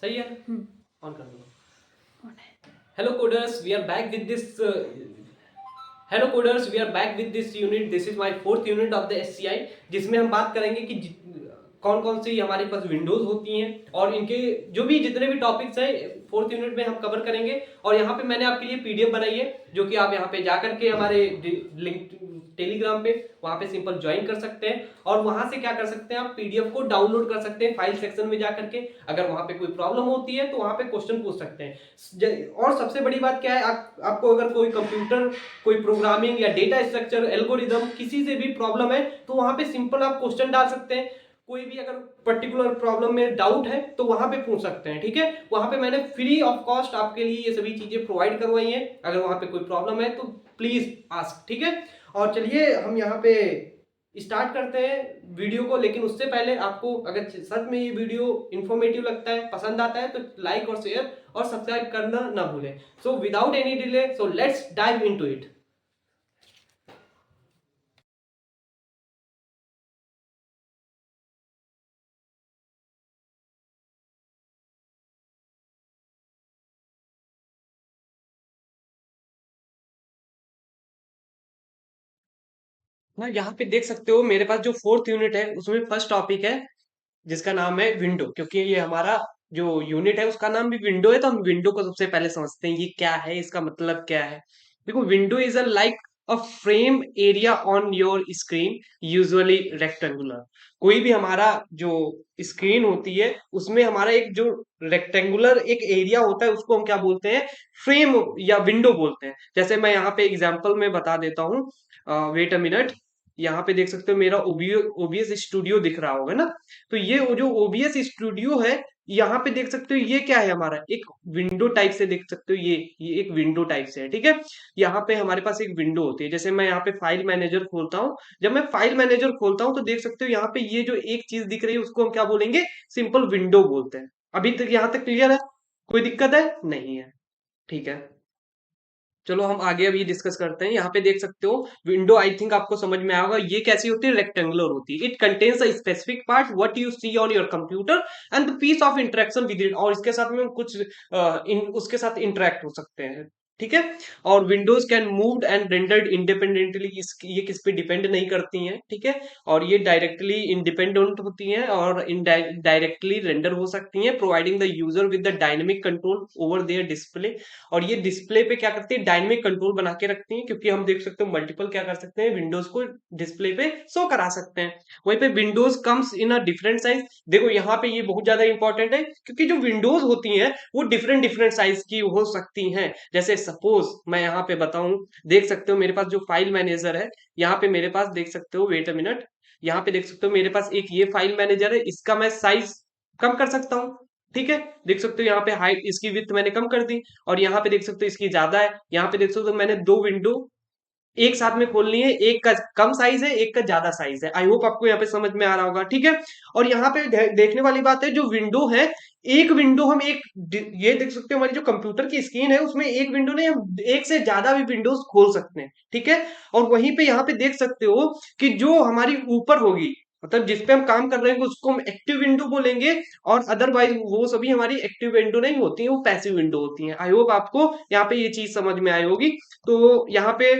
सही है। ऑन कर दो। Hello coders, we are back with this hello coders, we are back with this unit. This is my fourth unit of the SCI, जिसमें हम बात करेंगे कि कौन कौन सी हमारे पास विंडोज होती हैं और इनके जो भी जितने भी टॉपिक्स हैं फोर्थ यूनिट में हम कवर करेंगे। और यहाँ पे मैंने आपके लिए पीडीएफ बनाई है जो कि आप यहाँ पे जा करके हमारे लिंक टेलीग्राम पे वहां पे सिंपल ज्वाइन कर सकते हैं और वहां से क्या कर सकते हैं, आप पीडीएफ को डाउनलोड कर सकते हैं फाइल सेक्शन में जा करके। अगर वहां पे कोई प्रॉब्लम होती है तो वहां पे क्वेश्चन पूछ सकते हैं। और सबसे बड़ी बात क्या है, आपको अगर कोई कंप्यूटर, कोई प्रोग्रामिंग या डेटा स्ट्रक्चर, एल्गोरिदम किसी से भी प्रॉब्लम है तो वहां पे सिंपल आप क्वेश्चन डाल सकते हैं। कोई भी अगर पर्टिकुलर प्रॉब्लम में डाउट है तो वहां पे पूछ सकते हैं, ठीक है। वहां पे मैंने फ्री ऑफ कॉस्ट आपके लिए ये सभी चीजें प्रोवाइड करवाई हैं। अगर वहां पे कोई प्रॉब्लम है तो प्लीज आस्क, ठीक है। और चलिए हम यहाँ पे स्टार्ट करते हैं वीडियो को। लेकिन उससे पहले आपको अगर सच में ये वीडियो इंफॉर्मेटिव लगता है, पसंद आता है, तो लाइक और शेयर और सब्सक्राइब करना ना भूलें। So without any delay, so let's dive into it. ना यहाँ पे देख सकते हो मेरे पास जो फोर्थ यूनिट है उसमें फर्स्ट टॉपिक है जिसका नाम है विंडो। क्योंकि ये हमारा जो यूनिट है उसका नाम भी विंडो है, तो हम विंडो को सबसे पहले समझते हैं ये क्या है, इसका मतलब क्या है। देखो, window is a like a frame area on your screen, usually rectangular. कोई भी हमारा जो स्क्रीन होती है उसमें हमारा एक जो रेक्टेंगुलर एक एरिया होता है उसको हम क्या बोलते हैं, फ्रेम या विंडो बोलते हैं। जैसे मैं यहाँ पे एग्जांपल में बता देता हूँ। वेट अ मिनट, यहाँ पे देख सकते हो मेरा ओबीएस स्टूडियो दिख रहा होगा ना। तो ये वो जो ओबीएस स्टूडियो है, यहाँ पे देख सकते हो ये क्या है, हमारा एक विंडो टाइप से देख सकते हो। ये एक विंडो टाइप से है, ठीक है। यहाँ पे हमारे पास एक विंडो होती है। जैसे मैं यहाँ पे फाइल मैनेजर खोलता हूँ, जब मैं फाइल मैनेजर खोलता हूँ तो देख सकते हो यहाँ पे ये जो एक चीज दिख रही है उसको हम क्या बोलेंगे, सिंपल विंडो बोलते हैं। अभी तक यहाँ तक क्लियर है? कोई दिक्कत है? नहीं है? ठीक है, चलो हम आगे अब ये डिस्कस करते हैं। यहाँ पे देख सकते हो विंडो, आई थिंक आपको समझ में आएगा ये कैसी होती है, रेक्टेंगुलर होती है। It contains a specific part what you see on your computer and the piece of interaction with it. और इसके साथ में कुछ उसके साथ इंटरेक्ट हो सकते हैं, ठीक है। और Windows can moved and rendered independently, ये किस पे डिपेंड नहीं करती हैं, ठीक है। और ये डायरेक्टली इंडिपेंडेंट होती हैं और डायरेक्टली रेंडर हो सकती हैं, providing the user with the dynamic control over their display. और ये डिस्प्ले पे क्या करती है, डायनेमिक कंट्रोल बना के रखती है। क्योंकि हम देख सकते हो मल्टीपल क्या कर सकते हैं, विंडोज को डिस्प्ले पे शो करा सकते हैं। वहीं पे Windows comes in a different size. देखो यहाँ पे ये बहुत ज्यादा इंपॉर्टेंट है क्योंकि जो विंडोज होती हैं वो डिफरेंट डिफरेंट साइज की हो सकती हैं। जैसे सपोज मैं यहाँ पे बताऊं, देख सकते हो मेरे पास जो फाइल मैनेजर है, यहाँ पे मेरे पास देख सकते हो, वेट अ मिनट, यहाँ पे देख सकते हो मेरे पास एक ये फाइल मैनेजर है, इसका मैं साइज कम कर सकता हूँ, ठीक है। देख सकते हो यहाँ पे हाइट, इसकी विड्थ मैंने कम कर दी। और यहाँ पे देख सकते हो इसकी ज्यादा है। यहाँ पे देख सकते हो मैंने दो विंडो एक साथ में खोलनी है, एक का कम साइज है, एक का ज्यादा साइज है। आई होप आपको यहाँ पे समझ में आ रहा होगा, ठीक है। और यहाँ पे देखने वाली बात है, जो विंडो है, एक विंडो हम एक ये देख सकते हो हमारी जो कंप्यूटर की स्क्रीन है उसमें एक विंडो नहीं, हम एक से ज्यादा भी विंडोज खोल सकते हैं, ठीक है। और वहीं पे यहाँ पे देख सकते हो कि जो हमारी ऊपर होगी, मतलब जिसपे हम काम कर रहे हैं उसको हम एक्टिव विंडो बोलेंगे। और अदरवाइज वो सभी हमारी एक्टिव विंडो नहीं होती है, वो पैसिव विंडो होती है। आई होप आपको यहाँ पे ये चीज समझ में आई होगी। तो यहाँ पे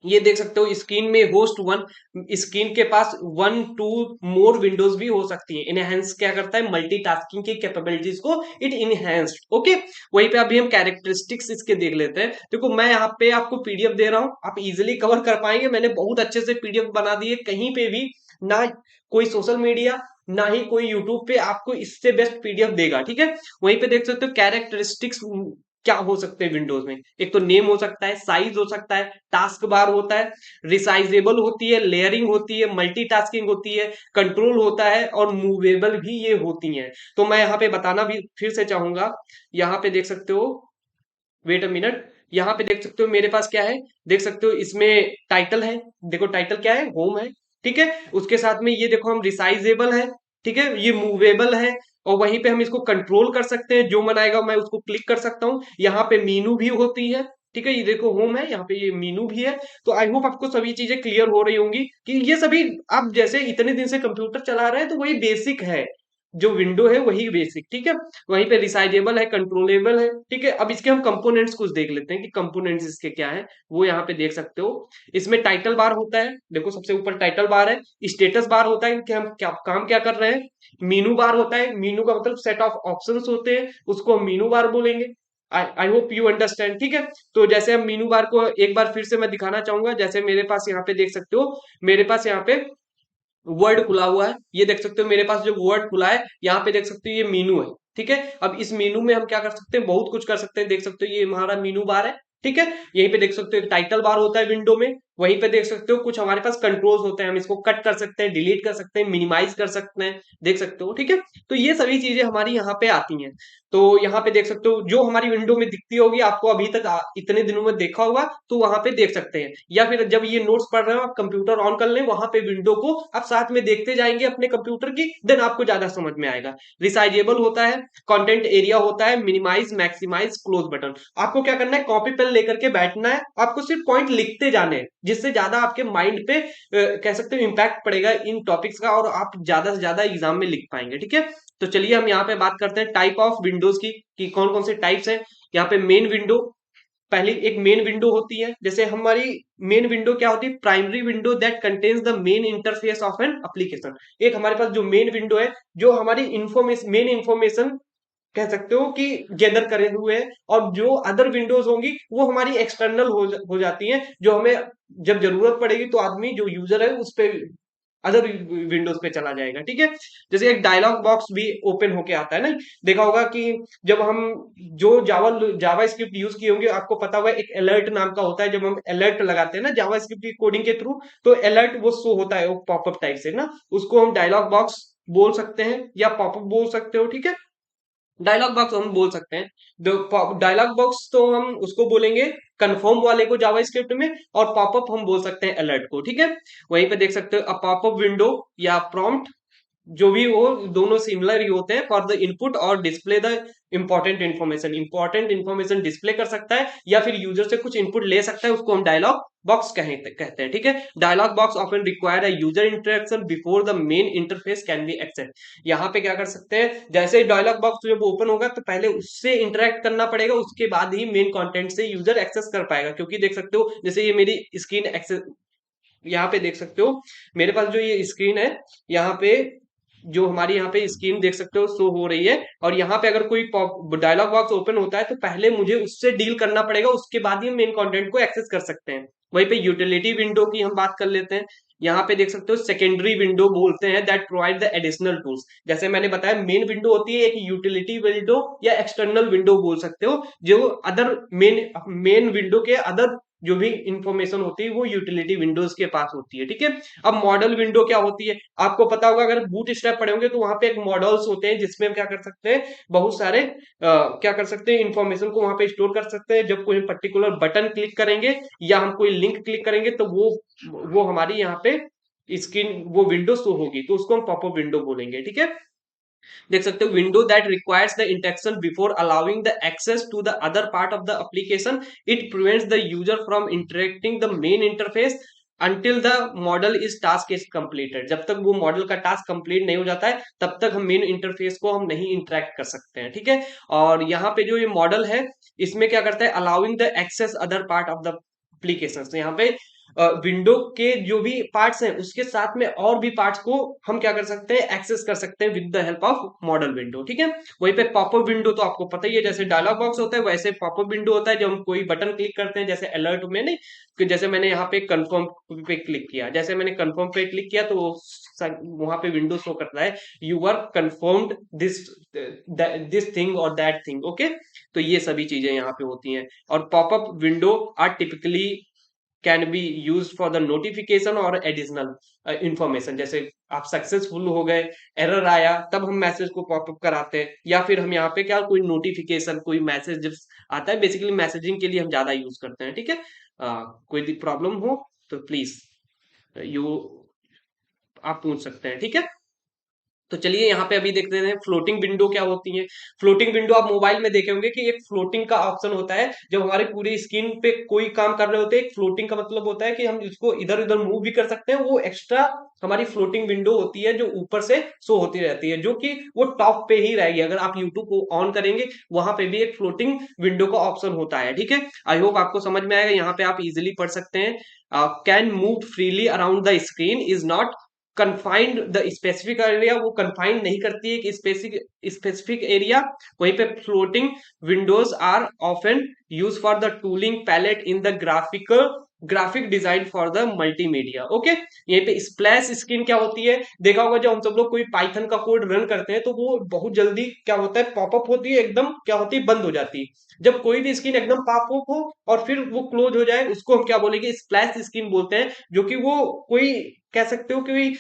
ये देख सकते हो स्क्रीन में होस्ट वन, स्क्रीन के पास वन टू मोर विंडोज भी हो सकती है। इनहेंस क्या करता है, मल्टीटास्किंग की कैपेबिलिटीज को इट इनहेंस्ड, ओके। वहीं पे अभी हम कैरेक्टरिस्टिक्स इसके देख लेते हैं। देखो मैं यहाँ पे आपको पीडीएफ दे रहा हूँ, आप इजिली कवर कर पाएंगे। मैंने बहुत अच्छे से पीडीएफ बना दी है, कहीं पे भी ना कोई सोशल मीडिया ना ही कोई यूट्यूब पे आपको इससे बेस्ट पीडीएफ देगा, ठीक है। वहीं पे देख सकते हो कैरेक्टरिस्टिक्स क्या हो सकते हैं विंडोज में। एक तो नेम हो सकता है, साइज हो सकता है, टास्क बार होता है, रिसाइजेबल होती है, लेयरिंग होती है, मल्टीटास्किंग होती है, कंट्रोल होता है और मूवेबल भी ये होती हैं। तो मैं यहाँ पे बताना भी फिर से चाहूंगा, यहाँ पे देख सकते हो, वेट अ मिनट, यहाँ पे देख सकते हो मेरे पास क्या है, देख सकते हो इसमें टाइटल है। देखो टाइटल क्या है, होम है, ठीक है। उसके साथ में ये देखो हम रिसाइजेबल है, ठीक है, ये मूवेबल है। और वहीं पे हम इसको कंट्रोल कर सकते हैं, जो मन आएगा मैं उसको क्लिक कर सकता हूँ। यहाँ पे मीनू भी होती है, ठीक है। ये देखो होम है, यहाँ पे ये मीनू भी है। तो आई होप आपको सभी चीजें क्लियर हो रही होंगी कि ये सभी आप जैसे इतने दिन से कंप्यूटर चला रहे हैं तो वही बेसिक है। जो विंडो है वही बेसिक, ठीक है। वहीं पे रिसाइजेबल है, कंट्रोलेबल है, ठीक है। अब इसके हम कंपोनेंट्स कुछ देख लेते हैं कि कंपोनेंट्स इसके क्या है, वो यहाँ पे देख सकते हो। इसमें टाइटल बार होता है, देखो सबसे ऊपर टाइटल बार है। स्टेटस बार होता है कि हम क्या काम क्या कर रहे हैं। मीनू बार होता है, मीनू का मतलब सेट ऑफ ऑप्शंस होते हैं, उसको हम मीनू बार बोलेंगे। आई होप यू अंडरस्टैंड, ठीक है। तो जैसे हम मीनू बार को एक बार फिर से मैं दिखाना चाहूंगा, जैसे मेरे पास यहाँ पे देख सकते हो, मेरे पास यहाँ पे वर्ड खुला हुआ है, ये देख सकते हो मेरे पास जो वर्ड खुला है, यहाँ पे देख सकते हो ये मीनू है, ठीक है। अब इस मीनू में हम क्या कर सकते हैं, बहुत कुछ कर सकते हैं। देख सकते हो ये हमारा मीनू बार है, ठीक है। यहीं पे देख सकते हो टाइटल बार होता है विंडो में। वहीं पे देख सकते हो कुछ हमारे पास कंट्रोल्स होते हैं, हम इसको कट कर सकते हैं, डिलीट कर सकते हैं, मिनिमाइज कर सकते हैं, देख सकते हो, ठीक है। तो ये सभी चीजें हमारी यहाँ पे आती हैं। तो यहाँ पे देख सकते हो जो हमारी विंडो में दिखती होगी, आपको अभी तक इतने दिनों में देखा होगा, तो वहां पे देख सकते हैं। या फिर जब ये नोट्स पढ़ रहे हो, आप कंप्यूटर ऑन कर लें, वहां पे विंडो को आप साथ में देखते जाएंगे अपने कंप्यूटर की, देन आपको ज्यादा समझ में आएगा। रिसाइजेबल होता है, कंटेंट एरिया होता है, मिनिमाइज, मैक्सिमाइज, क्लोज बटन। आपको क्या करना है, कॉपी पेन लेकर के बैठना है, आपको सिर्फ पॉइंट लिखते जाने हैं, जिससे ज्यादा आपके माइंड पे कह सकते हो इम्पैक्ट पड़ेगा इन टॉपिक्स का, और आप ज्यादा से ज्यादा एग्जाम में लिख पाएंगे, ठीक है। तो चलिए हम यहाँ पे बात करते हैं टाइप ऑफ विंडोज की, कि कौन कौन से टाइप्स हैं। यहाँ पे मेन विंडो, पहली एक मेन विंडो होती है। जैसे हमारी मेन विंडो क्या होती है, primary window that contains the main interface of an application. एक हमारे पास जो मेन विंडो है, जो हमारी इंफॉर्मेशन, मेन इंफॉर्मेशन कह सकते हो कि गैदर करे हुए है। और जो अदर विंडोज होंगी वो हमारी एक्सटर्नल हो जाती हैं, जो हमें जब जरूरत पड़ेगी तो आदमी जो यूजर है उस पे अदर विंडोज पे चला जाएगा, ठीक है। जैसे एक डायलॉग बॉक्स भी ओपन होके आता है ना, देखा होगा कि जब हम जो जावा जावा स्क्रिप्ट यूज किए होंगे, आपको पता होगा एक अलर्ट नाम का होता है। जब हम अलर्ट लगाते हैं ना जावा स्क्रिप्ट की कोडिंग के थ्रू, तो अलर्ट वो शो होता है, वो पॉपअप टाइप से ना, उसको हम डायलॉग बॉक्स बोल सकते हैं या पॉपअप बोल सकते हो, ठीक है। डायलॉग बॉक्स हम बोल सकते हैं। डायलॉग बॉक्स तो हम उसको बोलेंगे कन्फर्म वाले को जावा स्क्रिप्ट में, और पॉपअप हम बोल सकते हैं अलर्ट को, ठीक है। वहीं पे देख सकते हो पॉपअप विंडो या प्रॉम्प्ट, जो भी हो, दोनों सिमिलर ही होते हैं। फॉर द इनपुट और display the important information display कर सकता है, या फिर यूजर से कुछ इनपुट ले सकता है, उसको हम डायलॉग बॉक्स कहते हैं, ठीक है। Dialog box often require a user interaction before the main interface can be access. यहाँ पे क्या कर सकते हैं, जैसे ही डायलॉग बॉक्स जब ओपन होगा तो पहले उससे इंटरेक्ट करना पड़ेगा, उसके बाद ही मेन कंटेंट से यूजर एक्सेस कर पाएगा। क्योंकि देख सकते हो जैसे ये मेरी स्क्रीन एक्सेस, यहाँ पे देख सकते हो मेरे पास जो ये स्क्रीन है, यहाँ पे जो हमारी यहाँ पे स्क्रीन देख सकते हो शो हो रही है। और यहाँ पे अगर कोई डायलॉग बॉक्स ओपन होता है तो पहले मुझे उससे डील करना पड़ेगा, उसके बाद ही मेन कंटेंट को एक्सेस कर सकते हैं। वहीं पे यूटिलिटी विंडो की हम बात कर लेते हैं। यहाँ पे देख सकते हो सेकेंडरी विंडो बोलते हैं, that provide the additional tools. जैसे मैंने बताया मेन विंडो होती है एक यूटिलिटी विंडो या एक्सटर्नल विंडो बोल सकते हो, जो अदर मेन विंडो के अदर जो भी इंफॉर्मेशन होती है वो यूटिलिटी विंडोज के पास होती है, ठीक है। अब मॉडल विंडो क्या होती है, आपको पता होगा, अगर बूट स्ट्रैप पढ़े होंगे तो वहां पे एक मॉडल्स होते हैं, जिसमें हम क्या कर सकते हैं, बहुत सारे क्या कर सकते हैं, इंफॉर्मेशन को वहां पे स्टोर कर सकते हैं। जब कोई पर्टिकुलर बटन क्लिक करेंगे या हम कोई लिंक क्लिक करेंगे, तो वो हमारी यहाँ पे स्क्रीन, वो विंडो शो होगी, तो उसको हम पॉपअप विंडो बोलेंगे, ठीक है। देख सकते हो window that requires the interaction before allowing the access to the other part of the application. It prevents the user from interacting the main interface until the modal is task is completed. जब तक वो model का task complete नहीं हो जाता है, तब तक हम मेन इंटरफेस को हम नहीं इंटरेक्ट कर सकते हैं, ठीक है। और यहाँ पे जो ये मॉडल है, इसमें क्या करता है, allowing the access other part of the application. तो यहाँ पे विंडो के जो भी पार्ट्स हैं उसके साथ में और भी पार्ट्स को हम क्या कर सकते हैं, एक्सेस कर सकते हैं with the help of model window, ठीक है। वहीं पे पॉपअप विंडो तो आपको पता ही है, जैसे डायलॉग बॉक्स होता है वैसे पॉपअप विंडो होता है। जब हम कोई बटन क्लिक करते हैं, जैसे अलर्ट में नहीं, कि जैसे मैंने यहाँ पे कंफर्म पे क्लिक किया, जैसे मैंने कंफर्म पे क्लिक किया तो वहां पे विंडो शो करता है, you are confirmed this thing और दैट थिंग, ओके। तो ये सभी चीजें यहाँ पे होती हैं। और popup window are typically can be use for the notification और एडिशनल इंफॉर्मेशन। जैसे आप सक्सेसफुल हो गए, एरर आया, तब हम मैसेज को पॉपअप कराते हैं, या फिर हम यहाँ पे क्या कोई नोटिफिकेशन, कोई मैसेज जब आता है, बेसिकली मैसेजिंग के लिए हम ज्यादा यूज करते हैं, ठीक है। कोई प्रॉब्लम हो तो प्लीज यू आप पूछ सकते हैं, ठीक है। तो चलिए यहाँ पे अभी देखते हैं फ्लोटिंग विंडो क्या होती है। फ्लोटिंग विंडो आप मोबाइल में देखे होंगे कि एक फ्लोटिंग का ऑप्शन होता है जब हमारे पूरी स्क्रीन पे कोई काम कर रहे होते हैं। एक फ्लोटिंग का मतलब होता है कि हम इसको इधर उधर मूव भी कर सकते हैं, वो एक्स्ट्रा हमारी फ्लोटिंग विंडो होती है जो ऊपर से शो होती रहती है, जो कि वो टॉप पे ही रहेगी। अगर आप यूट्यूब को ऑन करेंगे वहां पे भी एक फ्लोटिंग विंडो का ऑप्शन होता है, ठीक है। आई होप आपको समझ में आएगा। यहाँ पे आप इजिली पढ़ सकते हैं, can move freely around the screen, is not confined the specific area. वो कन्फाइंड नहीं करती है एक स्पेसिफिक एरिया। वहीं पे floating windows are often use for the tooling palette in the graphic design for the multimedia. Okay, यहीं पे splash screen क्या होती है, देखा होगा जब हम सब लोग कोई पाइथन का कोड रन करते हैं तो वो बहुत जल्दी क्या होता है, पॉपअप होती है, एकदम क्या होती है, बंद हो जाती है। जब कोई भी स्क्रीन एकदम पॉपअप हो और फिर वो क्लोज हो जाए, उसको हम क्या बोलेंगे, स्प्लैश स्क्रीन बोलते हैं। जो कि वो कोई कह सकते हो कि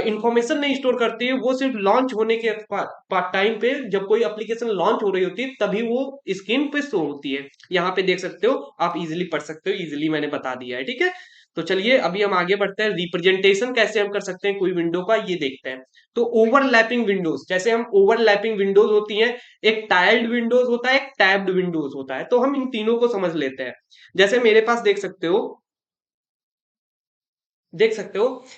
इंफॉर्मेशन नहीं स्टोर करती है, वो सिर्फ लॉन्च होने के टाइम पे, जब कोई एप्लीकेशन लॉन्च हो रही होती है तभी वो स्क्रीन पे शो होती है। यहाँ पे देख सकते हो, आप इजिली पढ़ सकते हो, इजिली मैंने बता दिया है, ठीक है। तो चलिए अभी हम आगे बढ़ते हैं, रिप्रेजेंटेशन कैसे हम कर सकते हैं कोई विंडो का, ये देखते हैं। तो ओवरलैपिंग विंडोज, जैसे हम ओवरलैपिंग विंडोज होती हैं, एक टाइल्ड विंडोज होता है, एक टैब्ड विंडोज होता है। तो हम इन तीनों को समझ लेते हैं। जैसे मेरे पास देख सकते हो,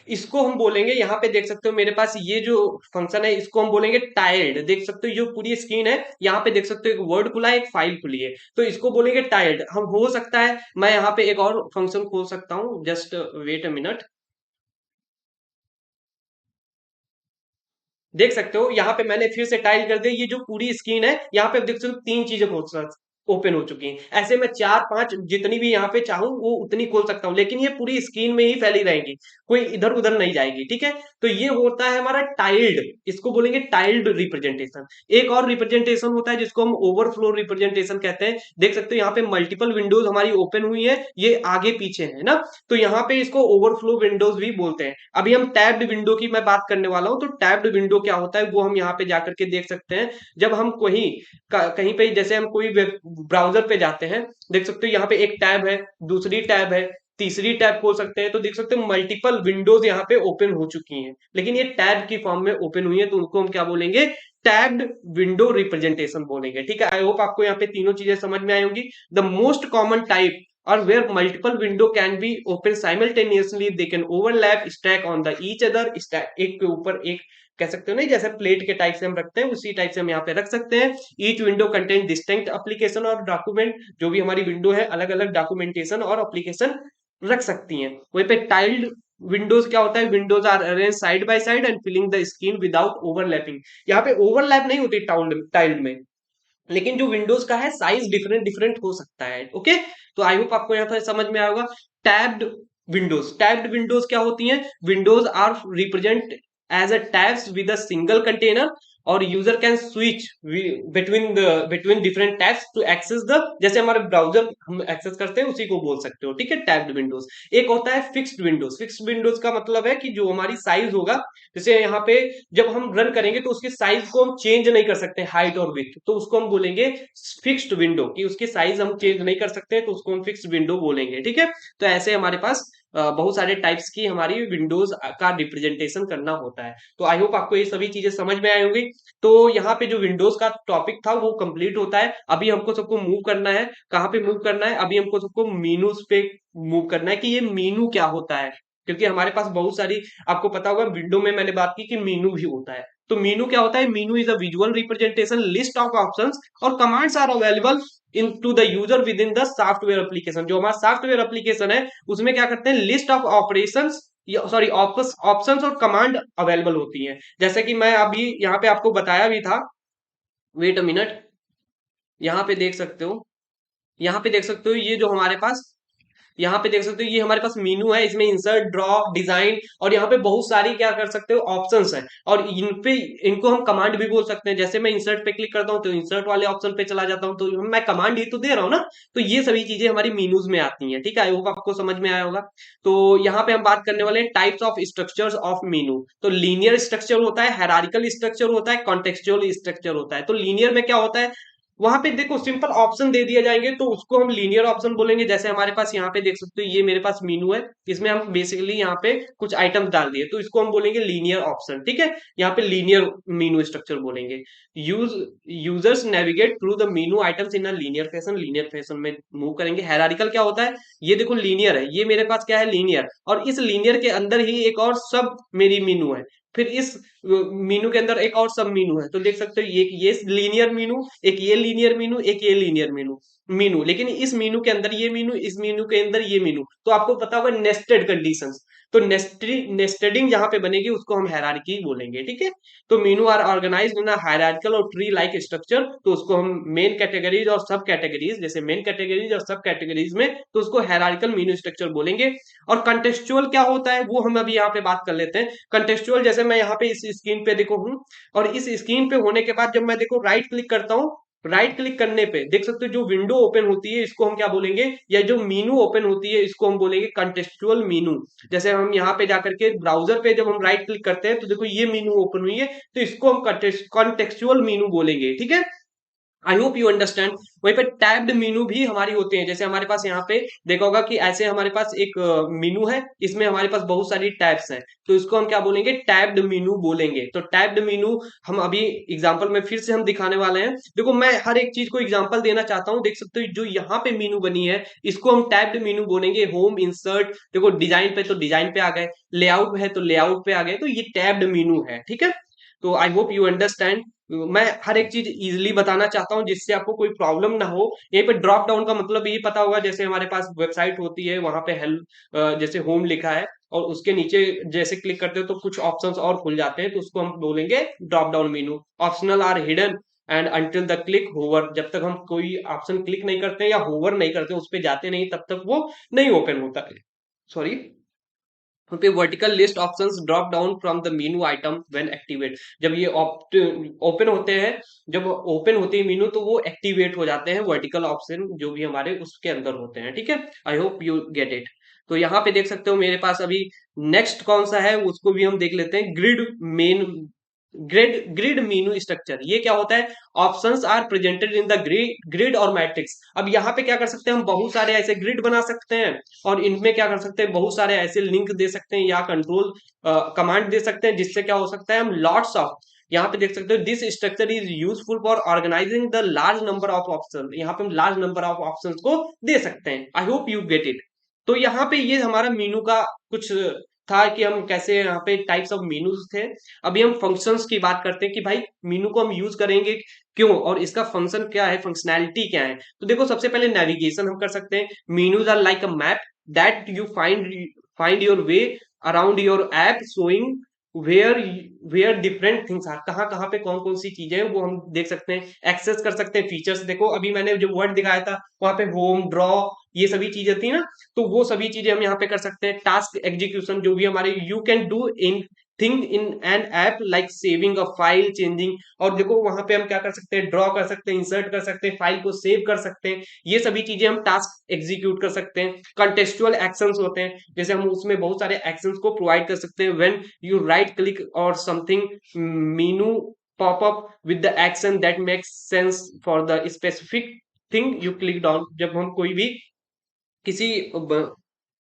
इसको हम बोलेंगे, यहाँ पे देख सकते हो मेरे पास ये जो फंक्शन है इसको हम बोलेंगे टाइल्ड। देख सकते हो जो पूरी स्क्रीन है, यहाँ पे देख सकते हो एक वर्ड खुला है, एक फाइल खुली है, तो इसको बोलेंगे टाइल्ड। हम हो सकता है मैं यहाँ पे एक और फंक्शन खोल सकता हूँ, जस्ट वेट अ मिनट। देख सकते हो यहाँ पे मैंने फिर से टाइल कर दिया, ये जो पूरी स्क्रीन है यहाँ पे देख सकते हो तीन चीजें ओपन हो चुकी हैं। ऐसे मैं चार पांच जितनी भी यहाँ पे चाहूं वो उतनी खोल सकता हूं, लेकिन ये पूरी स्क्रीन में ही फैली रहेंगी, कोई इधर उधर नहीं जाएगी, ठीक है। तो ये होता है हमारा टाइल्ड, इसको बोलेंगे टाइल्ड रिप्रेजेंटेशन। एक और रिप्रेजेंटेशन होता है जिसको हम ओवरफ्लो रिप्रेजेंटेशन कहते हैं। देख सकते हो यहाँ पे मल्टीपल विंडोज हमारी ओपन हुई है, ये आगे पीछे है ना, तो यहाँ पे इसको ओवरफ्लो विंडोज भी बोलते हैं। अभी हम टैब्ड विंडो की मैं बात करने वाला हूं, तो टैब्ड विंडो क्या होता है वो हम यहाँ पे जाकर के देख सकते हैं। जब हम कहीं पे जैसे हम कोई ब्राउजर पे जाते हैं, देख सकते हो यहाँ पे एक टैब है, दूसरी टैब है, तीसरी टैब खोल सकते हैं, तो देख सकते हो मल्टीपल विंडोज यहाँ पे ओपन हो चुकी हैं, लेकिन ये टैब की फॉर्म में ओपन हुई है, तो उनको हम क्या बोलेंगे, टैब्ड विंडो रिप्रेजेंटेशन बोलेंगे, ठीक है। आई होप आपको यहाँ पे तीनों चीजें समझ में आई होंगी। द मोस्ट कॉमन टाइप और where multiple window can be open simultaneously, they can overlap, stack on the each other, stack एक के ऊपर एक, कह सकते हो नहीं, जैसे प्लेट के टाइप से हम रखते हैं उसी टाइप से हम यहाँ पे रख सकते हैं। Each window contain distinct application और डॉक्यूमेंट, जो भी हमारी विंडो है अलग अलग डॉक्यूमेंटेशन और एप्लीकेशन रख सकती हैं। वहीं पे टाइल्ड विंडोज क्या होता है, windows are arrange side by side and filling the screen without overlapping. यहाँ पे ओवरलैप नहीं होती टाइल्ड में, लेकिन जो विंडोज का है साइज डिफरेंट डिफरेंट हो सकता है, ओके। तो आई होप आपको यहाँ पर समझ में आएगा। टैब्ड विंडोज क्या होती हैं, windows are represent as a tabs with a single container, और user can switch between different tabs to access the, जैसे हमारे ब्राउजर हम एक्सेस करते हैं उसी को बोल सकते हो, ठीक है, टैब्ड विंडोज। एक होता है फिक्स्ड विंडोज। फिक्स्ड विंडोज का मतलब है कि जो हमारी साइज होगा, जैसे यहाँ पे जब हम रन करेंगे तो उसकी साइज को हम चेंज नहीं कर सकते, हाइट और विड्थ, तो उसको हम बोलेंगे फिक्स्ड विंडो, कि उसकी साइज हम चेंज नहीं कर सकते, तो उसको हम फिक्स्ड विंडो बोलेंगे, ठीक है। तो ऐसे हमारे पास बहुत सारे टाइप्स की हमारी विंडोज का रिप्रेजेंटेशन करना होता है। तो आई होप आपको ये सभी चीजें समझ में आई होंगी। तो यहाँ पे जो विंडोज का टॉपिक था वो कंप्लीट होता है। अभी हमको सबको मूव करना है, कहाँ पे मूव करना है, अभी हमको सबको मीनूज पे मूव करना है कि ये मीनू क्या होता है, क्योंकि हमारे पास बहुत सारी, आपको पता होगा विंडो में मैंने बात की कि मीनू भी होता है। तो मीनू क्या होता है, menu is a visual representation list of options और commands are available in to the user with in the software application. जो हमारा सॉफ्टवेयर एप्लीकेशन है उसमें क्या करते हैं, list of operations, sorry options और कमांड अवेलेबल होती हैं। जैसे कि मैं अभी यहाँ पे आपको बताया भी था, वेट अ मिनट, यहाँ पे देख सकते हो, यहाँ पे देख सकते हो ये जो हमारे पास, यहाँ पे देख सकते हो ये हमारे पास मेनू है, इसमें इंसर्ट, ड्रॉ, डिजाइन, और यहाँ पे बहुत सारी क्या कर सकते हो, ऑप्शंस हैं, और इन पे इनको हम कमांड भी बोल सकते हैं। जैसे मैं इंसर्ट पे क्लिक करता हूँ तो इंसर्ट वाले ऑप्शन पे चला जाता हूँ, तो मैं कमांड ही तो दे रहा हूँ ना। तो ये सभी चीजें हमारी मेनूज में आती हैं, ठीक है। आई होप आपको समझ में आया होगा। तो यहाँ पे हम बात करने वाले हैं टाइप्स ऑफ स्ट्रक्चर्स ऑफ मेनू। तो लीनियर स्ट्रक्चर होता है, हायरार्किकल स्ट्रक्चर होता है, कॉन्टेक्सचुअल स्ट्रक्चर होता है। तो लीनियर में क्या होता है, वहां पे देखो सिंपल ऑप्शन दे दिया जाएंगे तो उसको हम लीनियर ऑप्शन बोलेंगे। जैसे हमारे पास यहाँ पे देख सकते हो, ये मेरे पास मीनू है, इसमें हम बेसिकली यहाँ पे कुछ आइटम्स डाल दिए तो इसको हम बोलेंगे लीनियर ऑप्शन, ठीक है। यहाँ पे लीनियर मीनू स्ट्रक्चर बोलेंगे। Use users navigate through the Meenu items in a linear fashion में मूव करेंगे। हायरार्किकल क्या होता है, ये देखो लीनियर है, ये मेरे पास क्या है लीनियर, और इस लीनियर के अंदर ही एक और सब मेरी मीनू है, फिर इस मीनू के अंदर एक और सब मीनू है। तो देख सकते हो ये लीनियर मीनू, एक ये लीनियर मीनू, एक ये लीनियर मीनू मीनू लेकिन इस मीनू के अंदर ये मीनू, इस मीनू के अंदर ये मीनू। तो आपको पता होगा नेस्टेड कंडीशंस। तो नेस्टेडिंग जहां पे बनेगी उसको हम हायरार्की बोलेंगे, ठीक है। तो menu are organised in a hierarchical और ट्री लाइक स्ट्रक्चर, तो उसको हम मेन कैटेगरीज और सब कैटेगरीज, जैसे मेन कैटेगरीज और सब कैटेगरीज में, तो उसको हायरार्किकल मीनू स्ट्रक्चर बोलेंगे। और कंटेक्सचुअल क्या होता है वो हम अभी यहाँ पे बात कर लेते हैं। कंटेक्सचुअल जैसे मैं यहाँ पे इस स्क्रीन पे देखो हूँ, और इस स्क्रीन पे होने के बाद जब मैं देखो राइट क्लिक करता हूँ, राइट क्लिक करने पे देख सकते हो जो विंडो ओपन होती है इसको हम क्या बोलेंगे, या जो मीनू ओपन होती है इसको हम बोलेंगे कंटेक्सचुअल मीनू। जैसे हम यहाँ पे जाकर के ब्राउजर पे जब हम राइट क्लिक करते हैं तो देखो ये मीनू ओपन हुई है, तो इसको हम कंटेक्सचुअल मीनू बोलेंगे, ठीक है। आई होप यू अंडरस्टैंड। वहीं पे टैब्ड मीनू भी हमारी होते हैं। जैसे हमारे पास यहाँ पे देखा होगा कि ऐसे हमारे पास एक मीनू है, इसमें हमारे पास बहुत सारी टैब्स हैं, तो इसको हम क्या बोलेंगे, टैब्ड मीनू बोलेंगे। तो टैब्ड मीनू हम अभी एग्जांपल में फिर से हम दिखाने वाले हैं। देखो मैं हर एक चीज को एग्जांपल देना चाहता हूँ। देख सकते हो जो यहाँ पे मीनू बनी है इसको हम टैब्ड मीनू बोलेंगे। होम, इंसर्ट, देखो डिजाइन पे तो डिजाइन पे आ गए, लेआउट है तो लेआउट पे आ गए, तो ये टैब्ड मीनू है, ठीक है। तो आई होप यू अंडरस्टैंड। मैं हर एक चीज इजीली बताना चाहता हूँ जिससे आपको कोई प्रॉब्लम ना हो। यहीं पे ड्रॉप डाउन का मतलब ये पता होगा, जैसे हमारे पास वेबसाइट होती है वहां पे हेल्प, जैसे होम लिखा है और उसके नीचे जैसे क्लिक करते हो तो कुछ ऑप्शंस और खुल जाते हैं, तो उसको हम बोलेंगे drop down menu. Optional are hidden and until the click hover, जब तक हम कोई ऑप्शन क्लिक नहीं करते या होवर नहीं करते, उस पर जाते नहीं, तब तक वो नहीं ओपन होता है। सॉरी। पे vertical list options drop down from the menu item when activate, जब ये ओपन होते हैं, जब ओपन होते हैं मेनू तो वो एक्टिवेट हो जाते हैं वर्टिकल ऑप्शन जो भी हमारे उसके अंदर होते हैं, ठीक है। आई होप यू गेट इट। तो यहाँ पे देख सकते हो मेरे पास अभी नेक्स्ट कौन सा है उसको भी हम देख लेते हैं। Grid main grid grid menu structure, ये क्या होता है, options are presented in the grid और मैट्रिक्स। अब यहाँ पे क्या कर सकते हैं, हम बहुत सारे ऐसे ग्रिड बना सकते हैं और इनमें क्या कर सकते हैं, बहुत सारे ऐसे लिंक दे सकते हैं या कंट्रोल कमांड दे सकते हैं, जिससे क्या हो सकता है, हम लॉट्स ऑफ, यहाँ पे देख सकते हो this structure is useful for organising the large number of option, यहाँ पे हम लार्ज नंबर ऑफ ऑप्शन को दे सकते हैं। आई होप यू गेट इट। तो यहाँ पे ये हमारा मीनू का कुछ था कि हम कैसे यहाँ पे टाइप्स ऑफ मीनूज थे। अभी हम फंक्शंस की बात करते हैं कि भाई मीनू को हम यूज करेंगे क्यों और इसका फंक्शन क्या है, फंक्शनैलिटी क्या है। तो देखो सबसे पहले नेविगेशन हम कर सकते हैं। Menus are like a map that you find your way around your app, showing where where different things are, कहाँ कहाँ पे कौन कौन सी चीजें हैं वो हम देख सकते हैं, एक्सेस कर सकते हैं फीचर्स। देखो अभी मैंने जो वर्ड दिखाया था वहां पे होम, ड्रॉ, ये सभी चीजें थी ना, तो वो सभी चीजें हम यहाँ पे कर सकते हैं। टास्क एग्जीक्यूशन जो भी हमारे you can do in thing in an app like saving a file, changing, और देखो वहां पे हम क्या कर सकते हैं, ड्रॉ कर सकते हैं, इंसर्ट कर सकते हैं, फाइल को सेव कर सकते हैं, ये सभी चीजें हम टास्क एग्जीक्यूट कर सकते हैं। कंटेक्सचुअल एक्शंस होते हैं, जैसे हम उसमें बहुत सारे एक्शंस को प्रोवाइड कर सकते हैं। व्हेन यू राइट क्लिक और something Meenu pop up with the action that makes sense for the specific thing you click down, जब हम कोई भी किसी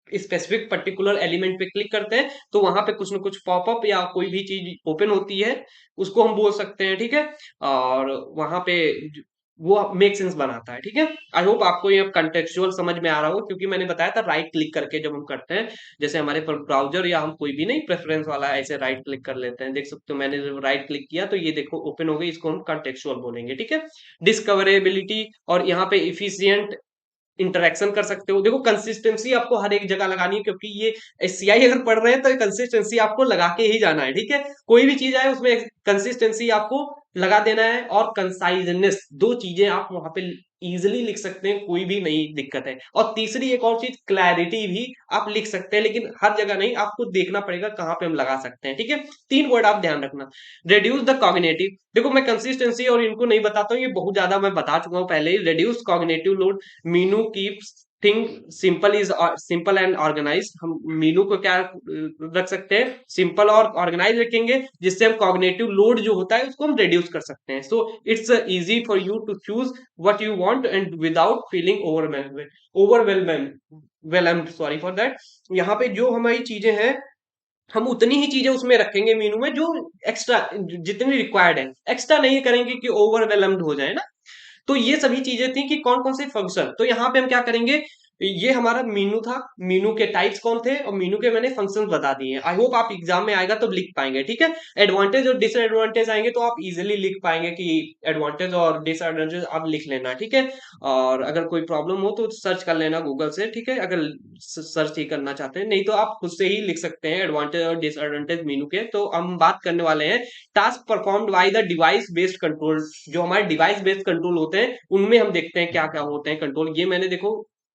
स्पेसिफिक पर्टिकुलर एलिमेंट पे क्लिक करते हैं तो वहां पे कुछ ना कुछ पॉपअप या कोई भी चीज ओपन होती है, उसको हम बोल सकते हैं, ठीक है। और वहां पे वो मेक सेंस बनाता है, ठीक है। आई होप आपको ये कंटेक्चुअल समझ में आ रहा हो, क्योंकि मैंने बताया था राइट क्लिक करके जब हम करते हैं, जैसे हमारे पर ब्राउजर या हम कोई भी नहीं प्रेफरेंस वाला ऐसे राइट क्लिक कर लेते हैं, देख सकते हो मैंने जब राइट क्लिक किया तो ये देखो ओपन हो गई, इसको हम कंटेक्चुअल बोलेंगे, ठीक है। डिस्कवरेबिलिटी, और यहाँ पे इफिशियंट इंटरेक्शन कर सकते हो। देखो कंसिस्टेंसी आपको हर एक जगह लगानी है, क्योंकि ये एससीआई अगर पढ़ रहे हैं तो कंसिस्टेंसी आपको लगा के ही जाना है, ठीक है। कोई भी चीज आए उसमें कंसिस्टेंसी आपको लगा देना है, और कंसाइजनेस, दो चीजें आप वहां पे इजिली लिख सकते हैं, कोई भी नहीं दिक्कत है। और तीसरी एक और चीज, क्लैरिटी भी आप लिख सकते हैं, लेकिन हर जगह नहीं, आपको देखना पड़ेगा कहाँ पे हम लगा सकते हैं, ठीक है। तीन वर्ड आप ध्यान रखना। रिड्यूस द कॉग्निटिव, देखो मैं कंसिस्टेंसी और इनको नहीं बताता हूँ, ये बहुत ज्यादा मैं बता चुका हूँ पहले ही। Reduce cognitive load, menu keeps think simple and organize. हम मीनू को क्या रख सकते हैं, सिंपल और ऑर्गेनाइज रखेंगे, जिससे हम कॉग्निटिव लोड जो होता है उसको हम रिड्यूस कर सकते हैं। So it's easy for you to choose what you want and without feeling overwhelmed, sorry for that. यहाँ पे जो हमारी चीजें हैं, हम उतनी ही चीजें उसमें रखेंगे मीनू में जो एक्स्ट्रा, जितनी रिक्वायर्ड है, एक्स्ट्रा नहीं करेंगे कि ओवरवेलम्ड हो जाए ना। तो ये सभी चीजें थी कि कौन कौन से फंक्शन। तो यहाँ पे हम क्या करेंगे, ये हमारा मीनू था, मीनू के टाइप्स कौन थे और मीनू के मैंने फंक्शंस बता दिए। आई होप आप एग्जाम में आएगा तो लिख पाएंगे, ठीक है। एडवांटेज और डिसएडवांटेज आएंगे तो आप इजीली लिख पाएंगे कि एडवांटेज और डिसएडवांटेज आप लिख लेना, ठीक है। और अगर कोई प्रॉब्लम हो तो सर्च कर लेना गूगल से, ठीक है, अगर सर्च ही करना चाहते हैं, नहीं तो आप खुद से ही लिख सकते हैं एडवांटेज और डिसएडवांटेज मीनू के। तो हम बात करने वाले हैं task performed by the device based control. जो हमारे डिवाइस बेस्ड कंट्रोल होते हैं उनमें हम देखते हैं क्या क्या होते हैं कंट्रोल। ये मैंने देखो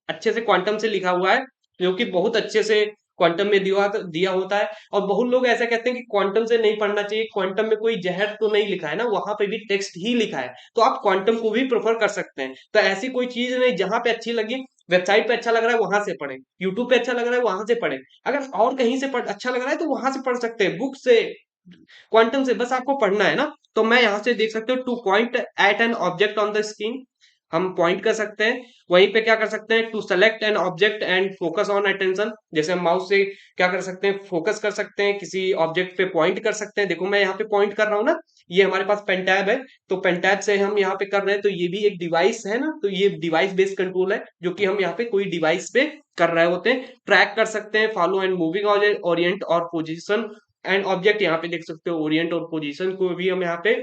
अच्छे से क्वांटम से लिखा हुआ है, जो कि बहुत अच्छे से क्वांटम में दिया होता है। और बहुत लोग ऐसा कहते हैं कि क्वांटम से नहीं पढ़ना चाहिए, क्वांटम में कोई जहर तो नहीं लिखा है ना, वहां पे भी टेक्स्ट ही लिखा है, तो आप क्वांटम को भी प्रेफर कर सकते हैं। तो ऐसी कोई चीज नहीं, जहां पे अच्छी लगी, वेबसाइट पे अच्छा लग रहा है वहां से पढ़े, यूट्यूब पे अच्छा लग रहा है वहां से पढ़े, अगर और कहीं से अच्छा लग रहा है तो वहां से पढ़ सकते हैं, बुक से, क्वांटम से, बस आपको पढ़ना है ना। तो मैं यहां से देख सकते हो to point at an object on the screen, हम पॉइंट कर सकते हैं। वहीं पे क्या कर सकते हैं, to select an object and focus on attention, जैसे हम माउस से क्या कर सकते हैं, फोकस कर सकते हैं, किसी ऑब्जेक्ट पे पॉइंट कर सकते हैं। देखो मैं यहाँ पे पॉइंट कर रहा हूँ ना, ये हमारे पास पेन टैब है, तो पेन टैब से हम यहाँ पे कर रहे हैं, तो ये भी एक डिवाइस है ना, तो ये डिवाइस बेस्ड कंट्रोल है, जो कि हम यहाँ पे कोई डिवाइस पे कर रहे होते हैं। ट्रैक कर सकते हैं, फॉलो एंड मूविंग ओरिएंट और पोजिशन एंड ऑब्जेक्ट, यहाँ पे देख सकते हो ओरिएंट और पोजीशन को भी हम यहाँ पे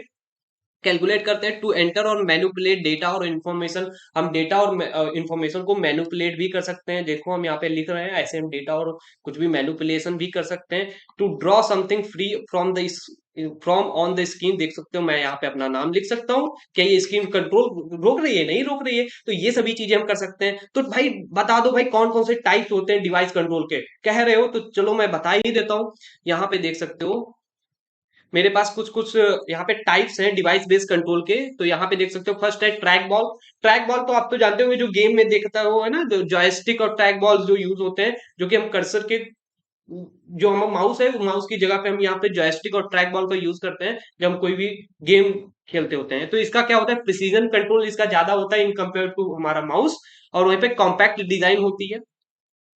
कैलकुलेट करते हैं। टू एंटर और मैनिपुलेट डेटा और इन्फॉर्मेशन, हम डेटा और इन्फॉर्मेशन को मैनिपुलेट भी कर सकते हैं। देखो हम यहाँ पे लिख रहे हैं, ऐसे हम डेटा और कुछ भी मैनिपुलेशन भी कर सकते हैं। To draw something free from on the screen, देख सकते हो मैं यहाँ पे अपना नाम लिख सकता हूँ, क्या ये स्क्रीन कंट्रोल रोक रही है, नहीं रोक रही है, तो ये सभी चीजें हम कर सकते हैं। तो भाई बता दो भाई कौन कौन से टाइप्स होते हैं डिवाइस कंट्रोल के, कह रहे हो तो चलो मैं बता ही देता हूँ। यहाँ पे देख सकते हो मेरे पास कुछ कुछ यहाँ पे टाइप्स हैं डिवाइस बेस्ड कंट्रोल के। तो यहाँ पे देख सकते हो फर्स्ट है ट्रैक बॉल। ट्रैक बॉल तो आप तो जानते होंगे, जो गेम में देखता हो है ना, जो जॉयस्टिक और ट्रैक बॉल जो यूज होते हैं, जो कि हम कर्सर के, जो हम माउस है, माउस की जगह पे हम यहाँ पे जॉयस्टिक और ट्रैक बॉल का यूज करते हैं जब हम कोई भी गेम खेलते होते हैं। तो इसका क्या होता है, प्रिसीजन कंट्रोल इसका ज्यादा होता है इन कंपेयर टू हमारा माउस, और वहीं पे कॉम्पैक्ट डिजाइन होती है,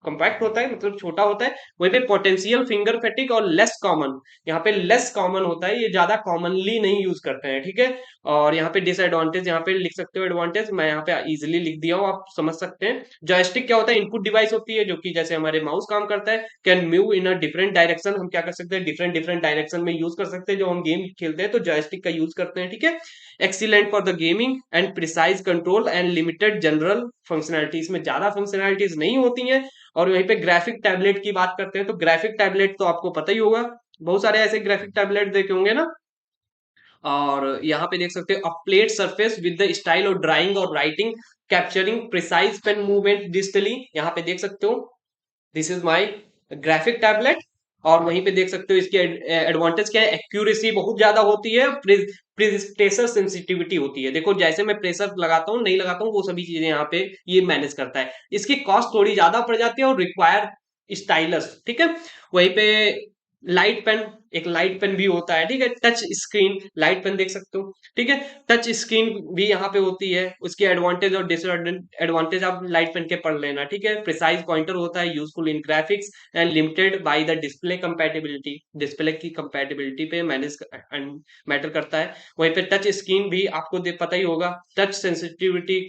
कॉम्पैक्ट होता है मतलब छोटा होता है। वहीं पे पोटेंशियल फिंगर फेटिक और लेस कॉमन, यहाँ पे लेस कॉमन होता है, ये ज्यादा कॉमनली नहीं यूज करते हैं, ठीक है। और यहाँ पे डिसएडवांटेज यहाँ पे लिख सकते हो, एडवांटेज मैं यहाँ पे इजीली लिख दिया हूँ, आप समझ सकते हैं। जॉयस्टिक क्या होता है, इनपुट डिवाइस होती है, जो कि जैसे हमारे माउस काम करता है, can move in a different direction, हम क्या कर सकते हैं, डिफरेंट डिफरेंट डायरेक्शन में यूज कर सकते हैं। जो हम गेम खेलते हैं तो जॉयस्टिक का यूज करते हैं, ठीक है। Excellent for the gaming and precise control and limited general functionalities, में ज्यादा फंक्शनैलिटीज नहीं होती हैं। और वहीं पे ग्राफिक टैबलेट की बात करते हैं, तो ग्राफिक टैबलेट तो आपको पता ही होगा, बहुत सारे ऐसे ग्राफिक टैबलेट देखे होंगे ना। और यहाँ पे देख सकते हो a plate surface with the style of drawing और writing, capturing precise pen movement digitally, यहाँ पे देख सकते हो this is my graphic tablet. और वहीं पे देख सकते हो इसके एडवांटेज क्या है, एक्यूरेसी बहुत ज्यादा होती है, प्रेशर सेंसिटिविटी होती है। देखो जैसे मैं प्रेशर लगाता हूँ नहीं लगाता हूँ, वो सभी चीजें यहाँ पे ये मैनेज करता है। इसकी कॉस्ट थोड़ी ज्यादा पड़ जाती है और रिक्वायर स्टाइलस, ठीक है। वहीं पे लाइट पेन, एक लाइट पेन भी होता है, ठीक है। टच स्क्रीन लाइट पेन देख सकते हो, ठीक है। टच स्क्रीन भी यहाँ पे होती है, उसकी एडवांटेज और डिसएडवांटेज आप लाइट पेन के पढ़ लेना, ठीक है। प्रिसाइज पॉइंटर होता है, useful in graphics and limited by the display compatibility, display की कंपैटिबिलिटी पे मैनेज मैटर करता है। वहीं पे टच स्क्रीन भी आपको पता ही होगा, touch sensitivity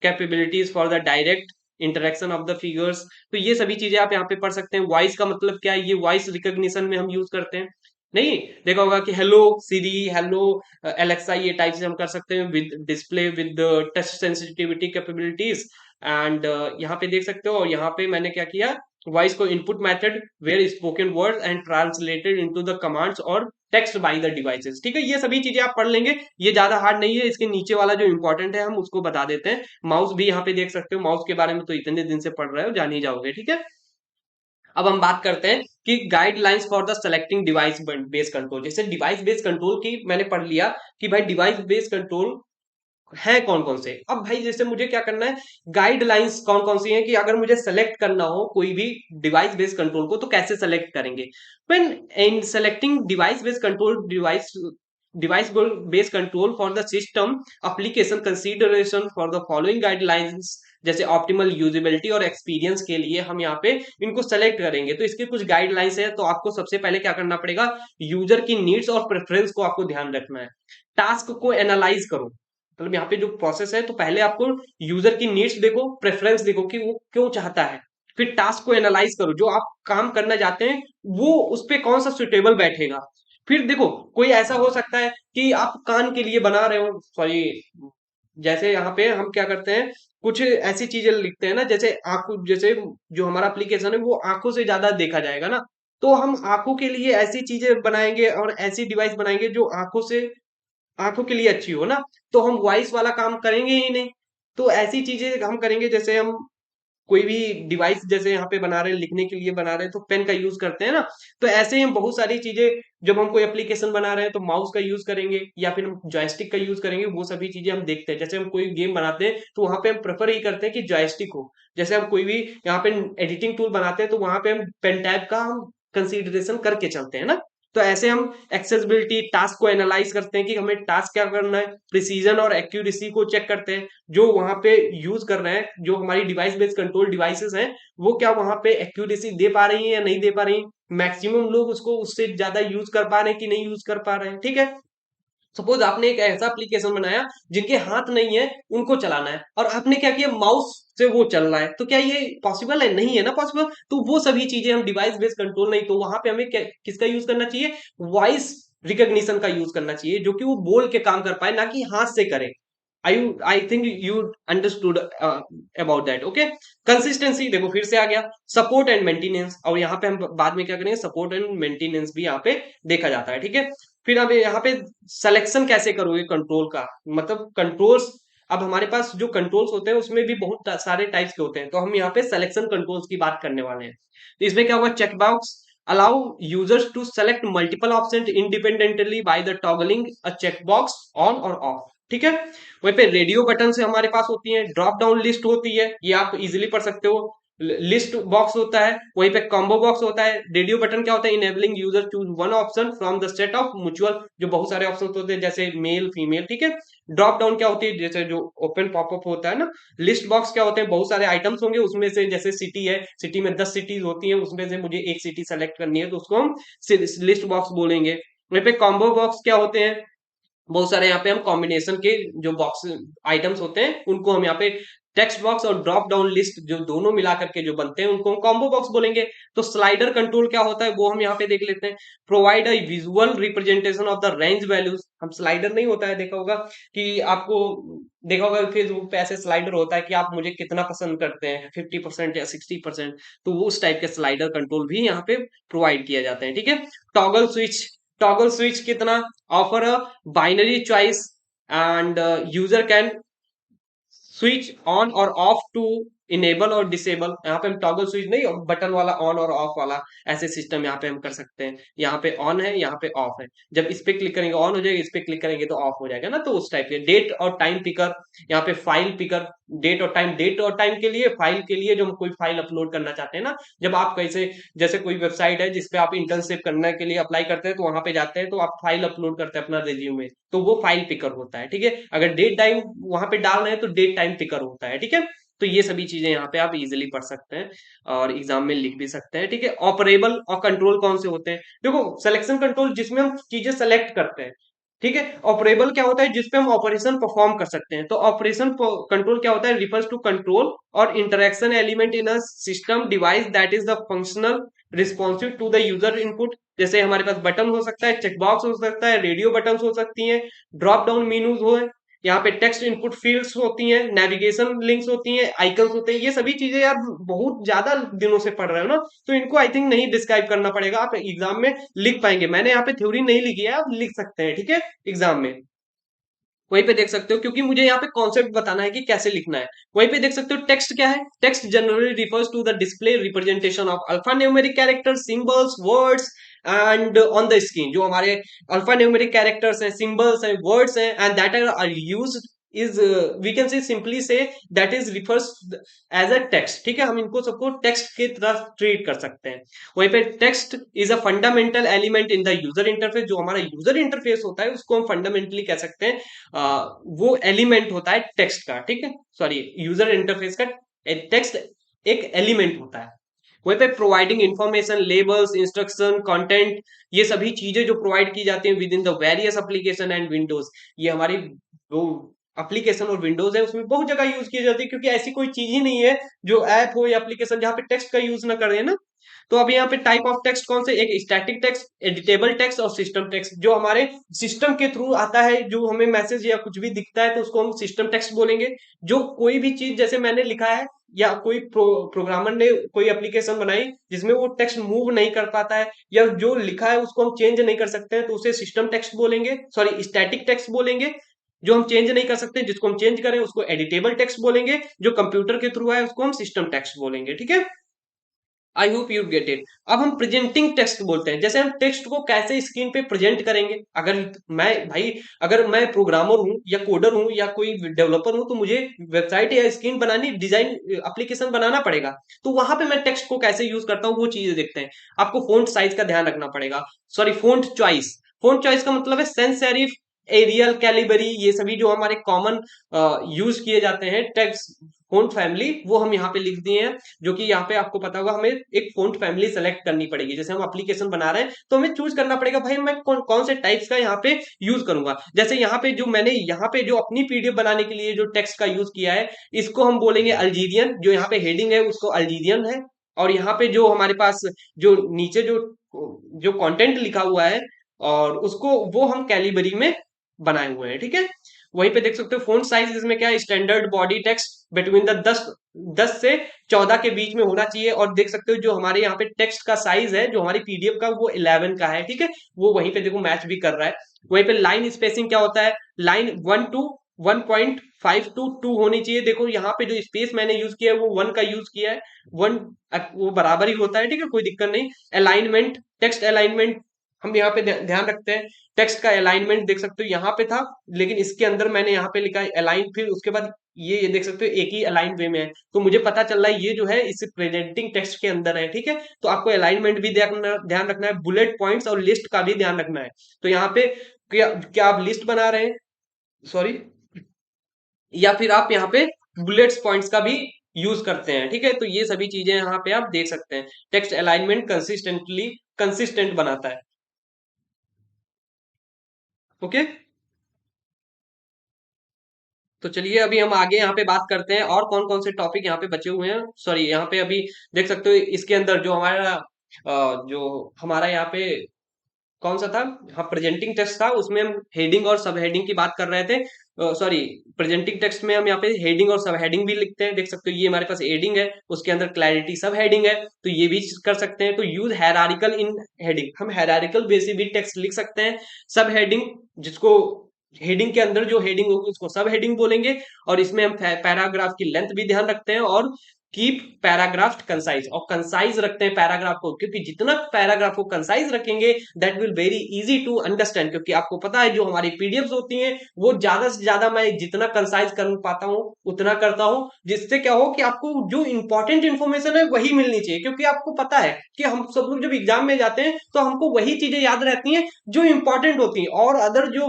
capabilities for the direct interaction of the figures. तो ये सभी चीजें आप यहाँ पे पढ़ सकते हैं। वॉइस का मतलब क्या है, ये वॉइस रिकॉग्निशन में हम यूज करते हैं, नहीं देखा होगा कि हेलो सीरी, हेलो एलेक्सा, ये टाइप से हम कर सकते हैं with display with touch sensitivity capabilities. And यहाँ पे देख सकते हो, और यहाँ पे मैंने क्या किया, वॉइस को input method where spoken word and translated into the commands और टेक्स्ट बाय द डिवाइसेस, ठीक है। ये सभी चीजें आप पढ़ लेंगे, ये ज्यादा हार्ड नहीं है। इसके नीचे वाला जो इंपॉर्टेंट है हम उसको बता देते हैं। माउस भी यहाँ पे देख सकते हो, माउस के बारे में तो इतने दिन से पढ़ रहे हो, जान ही जाओगे, ठीक है। अब हम बात करते हैं कि guidelines for the selecting device based control. जैसे डिवाइस बेस्ड कंट्रोल की मैंने पढ़ लिया कि भाई डिवाइस बेस्ड कंट्रोल है कौन कौन से। अब भाई जैसे मुझे क्या करना है, गाइडलाइंस कौन कौन सी हैं कि अगर मुझे सेलेक्ट करना हो कोई भी डिवाइस बेस्ड कंट्रोल को तो कैसे सेलेक्ट करेंगे। When in selecting device based control for the system application consideration for the following guidelines, जैसे ऑप्टिमल यूजिबिलिटी और एक्सपीरियंस के लिए हम यहाँ पे इनको सेलेक्ट करेंगे। तो इसके कुछ गाइडलाइंस है, तो आपको सबसे पहले क्या करना पड़ेगा, यूजर की नीड्स और प्रेफरेंस को आपको ध्यान रखना है। टास्क को एनालाइज करो, मतलब यहाँ पे जो प्रोसेस है, तो पहले आपको यूजर की नीड्स देखो, प्रेफरेंस देखो कि वो क्यों चाहता है, फिर टास्क को एनालाइज करो, जो आप काम करना चाहते हैं वो उस पे कौन सा सुटेबल बैठेगा। फिर देखो, कोई ऐसा हो सकता है कि आप कान के लिए बना रहे हो, सॉरी, जैसे यहाँ पे हम क्या करते हैं, कुछ ऐसी चीजें लिखते हैं ना, जैसे आंखों, जैसे जो हमारा एप्लीकेशन है वो आंखों से ज्यादा देखा जाएगा ना, तो हम आंखों के लिए ऐसी चीजें बनाएंगे और ऐसी डिवाइस बनाएंगे जो आंखों के लिए अच्छी हो ना, तो हम वॉइस वाला काम करेंगे ही नहीं। तो ऐसी चीजें हम करेंगे, जैसे हम कोई भी डिवाइस जैसे यहाँ पे बना रहे हैं, लिखने के लिए बना रहे हैं तो पेन का यूज करते हैं ना, तो ऐसे ही हम बहुत सारी चीजें, जब हम कोई एप्लीकेशन बना रहे हैं तो माउस का यूज करेंगे या फिर हम जॉयस्टिक का यूज करेंगे, वो सभी चीजें हम देखते हैं। जैसे हम कोई गेम बनाते हैं तो वहां पे हम प्रेफर ही करते हैं कि जॉयस्टिक हो। जैसे हम कोई भी यहाँ पे एडिटिंग टूल बनाते हैं तो वहां पे हम पेन टैब का हम कंसिडरेशन करके चलते हैं ना। तो ऐसे हम एक्सेसिबिलिटी, टास्क को एनालाइज करते हैं कि हमें टास्क क्या करना है, प्रिसीजन और एक्यूरेसी को चेक करते हैं, जो वहां पे यूज कर रहे हैं, जो हमारी डिवाइस बेस्ड कंट्रोल डिवाइसेस हैं, वो क्या वहां पे एक्यूरेसी दे पा रही है या नहीं दे पा रही। मैक्सिमम लोग उसको उससे ज्यादा यूज कर पा रहे हैं कि नहीं यूज कर पा रहे हैं, ठीक है। सपोज आपने एक ऐसा एप्लीकेशन बनाया जिनके हाथ नहीं है, उनको चलाना है, और आपने क्या किया, माउस से वो चल रहा है, तो क्या ये पॉसिबल है? नहीं है ना पॉसिबल। तो वो सभी चीजें हम डिवाइस बेस्ड कंट्रोल नहीं, तो वहां पे हमें किसका यूज करना चाहिए, वॉइस रिकॉग्निशन का यूज करना चाहिए, जो कि वो बोल के काम कर पाए, ना कि हाथ से करे। I think you understood about that, okay. Consistency देखो फिर से आ गया, सपोर्ट एंड मेंटेनेंस, और यहाँ पे हम बाद में क्या करेंगे, सपोर्ट एंड मेंटेनेंस भी यहाँ पे देखा जाता है, ठीक है। फिर अब यहाँ पे सिलेक्शन कैसे करोगे कंट्रोल का, मतलब कंट्रोल्स, अब हमारे पास जो कंट्रोल्स होते हैं उसमें भी बहुत सारे टाइप्स के होते हैं, तो हम यहाँ पे सिलेक्शन कंट्रोल्स की बात करने वाले हैं। तो इसमें क्या होगा, checkbox allow users to select multiple options independently by the toggling a checkbox on or off, ठीक है। वहीं पे रेडियो बटन से हमारे पास होती है, ड्रॉप डाउन लिस्ट होती है, ये आप इजीली पढ़ सकते हो। लिस्ट बॉक्स होता है, वहीं पे कॉम्बो बॉक्स होता है। रेडियो बटन क्या होता है, enabling user choose one option from the set of mutual, जो बहुत सारे ऑप्शन होते हैं जैसे मेल फीमेल, ठीक है। ड्रॉप डाउन क्या होती है, जैसे जो ओपन पॉपअप होता है ना। लिस्ट बॉक्स क्या होते हैं, बहुत सारे आइटम्स होंगे उसमें से, जैसे सिटी है, सिटी में 10 सिटीज होती है, उसमें से मुझे एक सिटी सेलेक्ट करनी है तो उसको हम लिस्ट बॉक्स बोलेंगे। वहीं पे कॉम्बो बॉक्स क्या होते हैं, बहुत सारे यहाँ पे हम कॉम्बिनेशन के जो बॉक्स आइटम्स होते हैं उनको हम यहाँ पे टेक्स्ट बॉक्स और ड्रॉप डाउन लिस्ट जो दोनों मिला करके जो बनते हैं उनको हम कॉम्बो बॉक्स बोलेंगे। तो स्लाइडर कंट्रोल क्या होता है वो हम यहाँ पे देख लेते हैं। Provide a visual representation of the range values, हम स्लाइडर नहीं होता है, देखा होगा कि आपको, देखा होगा फेसबुक पे ऐसे स्लाइडर होता है कि आप मुझे कितना पसंद करते हैं, 50% या 60%, तो वो उस टाइप के स्लाइडर कंट्रोल भी यहाँ पे प्रोवाइड किए जाते हैं, ठीक है। टॉगल स्विच, टॉगल स्विच कितना, offer a binary choice and user can switch on और ऑफ टू इनेबल और डिसेबल। यहाँ पे हम टॉगल स्विच नहीं, बटन वाला ऑन और ऑफ वाला ऐसे सिस्टम यहाँ पे हम कर सकते हैं। यहाँ पे ऑन है, यहाँ पे ऑफ है, जब इस पे क्लिक करेंगे ऑन हो जाएगा, इस पे क्लिक करेंगे तो ऑफ हो जाएगा ना, तो उस टाइप के। डेट और टाइम पिकर, यहाँ पे फाइल पिकर, डेट और टाइम के लिए, फाइल के लिए जो हम कोई फाइल अपलोड करना चाहते हैं ना, जब आप कैसे, जैसे कोई वेबसाइट है जिसपे आप इंटर्नशिप करने के लिए अप्लाई करते हैं तो वहां पे जाते हैं तो आप फाइल अपलोड करते हैं अपना रिज्यूमे, तो वो फाइल पिकर होता है, ठीक है। अगर डेट टाइम वहां पे डाल रहे हैं तो डेट टाइम पिकर होता है, ठीक है। तो ये सभी चीजें यहाँ पे आप इजीली पढ़ सकते हैं और एग्जाम में लिख भी सकते हैं, ठीक है। ऑपरेबल और कंट्रोल कौन से होते हैं, देखो सिलेक्शन कंट्रोल जिसमें हम चीजें सेलेक्ट करते हैं, ठीक है। ऑपरेबल क्या होता है, जिसपे हम ऑपरेशन परफॉर्म कर सकते हैं। तो ऑपरेशन कंट्रोल क्या होता है, रिफर्स टू कंट्रोल और interaction element in a system device that is the functional responsive to the user input. जैसे हमारे पास बटन हो सकता है, चेकबॉक्स हो सकता है, रेडियो बटन हो सकती हैं, ड्रॉप डाउन मेनूज हो, यहाँ पे टेक्स्ट इनपुट फील्ड्स होती हैं, नेविगेशन लिंक्स होती हैं, आइकन्स होते हैं। ये सभी चीजें यार बहुत ज्यादा दिनों से पढ़ रहे हो ना, तो इनको आई थिंक नहीं डिस्क्राइब करना पड़ेगा, आप एग्जाम में लिख पाएंगे। मैंने यहाँ पे थ्योरी नहीं लिखी है, आप लिख सकते हैं, ठीक है, एग्जाम में। वहीं पे देख सकते हो, क्योंकि मुझे यहाँ पे कॉन्सेप्ट बताना है कि कैसे लिखना है। वहीं पे देख सकते हो टेक्स्ट क्या है, text generally refers to the display representation of alpha numeric characters, symbols, words and on the screen, जो हमारे अल्फा न्यूमेरिक कैरेक्टर्स हैं, सिंबल्स हैं, वर्ड्स हैं, and that are used is we can say simply say that is refers as a text, ठीक है, हम इनको सबको टेक्स्ट की तरह ट्रीट कर सकते हैं। वहीं पे text is a fundamental element in the user interface, जो हमारा यूजर इंटरफेस होता है उसको हम फंडामेंटली कह सकते हैं, वो एलिमेंट होता है टेक्स्ट का, ठीक है, सॉरी यूजर इंटरफेस का टेक्स्ट एक एलिमेंट होता है। वहीं पे providing information, labels, instruction, content, ये सभी चीजें जो प्रोवाइड की जाती हैं with in the various application and Windows, ये हमारी जो एप्लीकेशन और विंडोज है उसमें बहुत जगह यूज की जाती है, क्योंकि ऐसी कोई चीज ही नहीं है जो ऐप हो या एप्लीकेशन जहाँ पे टेक्स्ट का यूज ना करें ना। तो अभी यहाँ पे टाइप ऑफ टेक्स्ट कौन से, एक स्टैटिक टेक्स्ट, एडिटेबल टेक्स्ट और सिस्टम टेक्स्ट, जो हमारे सिस्टम के थ्रू आता है, जो हमें मैसेज या कुछ भी दिखता है तो उसको हम सिस्टम टेक्स्ट बोलेंगे। जो कोई भी चीज जैसे मैंने लिखा है या कोई प्रोग्रामर ने कोई एप्लीकेशन बनाई जिसमें वो टेक्स्ट मूव नहीं कर पाता है या जो लिखा है उसको हम चेंज नहीं कर सकते हैं, तो उसे सिस्टम टेक्स्ट बोलेंगे, सॉरी स्टैटिक टेक्स्ट बोलेंगे। जो हम चेंज नहीं कर सकते, जिसको हम चेंज करें उसको एडिटेबल टेक्स्ट बोलेंगे, जो कंप्यूटर के थ्रू है उसको हम सिस्टम टेक्स्ट बोलेंगे, ठीक है। आई होप यू गेट इट। अब हम प्रेजेंटिंग टेक्स्ट बोलते हैं, जैसे हम टेक्स्ट को कैसे स्क्रीन पे प्रेजेंट करेंगे। अगर मैं भाई, अगर मैं प्रोग्रामर हूं या कोडर हूं या कोई डेवलपर हूं, तो मुझे वेबसाइट या स्क्रीन बनानी, डिजाइन एप्लीकेशन बनाना पड़ेगा। तो वहां पे मैं टेक्स्ट को कैसे यूज करता हूँ वो चीजें देखते हैं। आपको फोंट साइज का ध्यान रखना पड़ेगा, sorry font choice. Font choice का मतलब है सेंस सेरिफ, एरियल, कैलिबरी, ये सभी जो हमारे कॉमन यूज किए जाते हैं टेक्स्ट फोंट फैमिली, वो हम यहाँ पे लिख दिए हैं। जो कि यहाँ पे आपको पता होगा हमें एक फोंट फैमिली सेलेक्ट करनी पड़ेगी, जैसे हम एप्लीकेशन बना रहे हैं तो हमें चूज करना पड़ेगा भाई मैं कौन से टाइप्स का यहाँ पे यूज करूंगा। जैसे यहाँ पे जो मैंने यहाँ पे जो अपनी पीडीएफ बनाने के लिए जो टेक्स्ट का यूज किया है, इसको हम बोलेंगे अल्जीरियन। जो यहाँ पे हेडिंग है उसको अल्जीरियन है, और यहाँ पे जो हमारे पास जो नीचे जो जो कंटेंट लिखा हुआ है और उसको वो हम कैलिबरी में बनाए हुए हैं, ठीक है। वहीं पे देख सकते हो फोंट साइज, इसमें क्या है, standard body text between the 10 से 14 के बीच में होना चाहिए। और देख सकते हो जो हमारे यहाँ पे टेक्स्ट का साइज है जो हमारी पीडीएफ का, वो 11 का है, ठीक है। वो वहीं पे देखो मैच भी कर रहा है। वहीं पे लाइन स्पेसिंग क्या होता है, लाइन 1.5 to 2 होनी चाहिए। देखो यहाँ पे जो स्पेस मैंने यूज किया है वो 1 का यूज किया है, 1 वो बराबर ही होता है, ठीक है, कोई दिक्कत नहीं। अलाइनमेंट, टेक्स्ट अलाइनमेंट हम यहाँ पे ध्यान रखते हैं। टेक्स्ट का अलाइनमेंट देख सकते हो यहाँ पे था, लेकिन इसके अंदर मैंने यहाँ पे लिखा है अलाइन, फिर उसके बाद ये देख सकते हो एक ही अलाइन वे में है, तो मुझे पता चल रहा है ये जो है इस प्रेजेंटिंग टेक्स्ट के अंदर है, ठीक है। तो आपको अलाइनमेंट भी ध्यान रखना है, बुलेट पॉइंट्स और लिस्ट का भी ध्यान रखना है। तो यहाँ पे क्या आप लिस्ट बना रहे हैं, सॉरी, या फिर आप यहाँ पे बुलेट्स पॉइंट्स का भी यूज करते हैं, ठीक है। तो ये सभी चीजें यहाँ पे आप देख सकते हैं। टेक्स्ट अलाइनमेंट कंसिस्टेंट बनाता है, ओके। तो चलिए अभी हम आगे यहाँ पे बात करते हैं और कौन कौन से टॉपिक यहाँ पे बचे हुए हैं। सॉरी, यहाँ पे अभी देख सकते हो इसके अंदर जो हमारा जो हमारा यहाँ पे कौन सा था, हाँ प्रेजेंटिंग टेक्स्ट था, उसमें हम हेडिंग और सब हेडिंग की बात कर रहे थे। सॉरी, प्रेजेंटिंग टेक्स्ट में हम यहाँ पे हेडिंग और सब हेडिंग भी लिखते हैं। देख सकते हो ये हमारे पास हेडिंग है, उसके अंदर क्लैरिटी सब हेडिंग है, तो ये भी कर सकते हैं। तो यूज हायरार्किकल इन हेडिंग, हम हायरार्किकल बेसिस भी टेक्स्ट लिख सकते हैं। सब हेडिंग, जिसको हेडिंग के अंदर जो हेडिंग होगी उसको सब हेडिंग बोलेंगे। और इसमें हम पैराग्राफ की लेंथ भी ध्यान रखते हैं, और कीप पैराग्राफ कंसाइज, और कंसाइज रखते हैं पैराग्राफ को, क्योंकि जितना पैराग्राफ को कंसाइज रखेंगे that will very easy to understand. क्योंकि आपको पता है जो हमारी पीडीएफ होती हैं वो ज्यादा से ज्यादा मैं जितना कंसाइज कर पाता हूँ उतना करता हूँ, जिससे क्या हो कि आपको जो इंपॉर्टेंट इन्फॉर्मेशन है वही मिलनी चाहिए। क्योंकि आपको पता है कि हम सब लोग जब एग्जाम में जाते हैं तो हमको वही चीजें याद रहती हैं जो इंपॉर्टेंट होती हैं, और अदर जो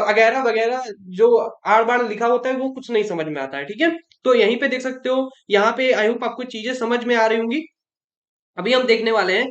वगैरह वगैरह जो आड़ बाड़ लिखा होता है वो कुछ नहीं समझ में आता है, ठीक है। तो यहीं पे देख सकते हो, यहाँ पे आई होप आपको चीजें समझ में आ रही होंगी। अभी हम देखने वाले हैं,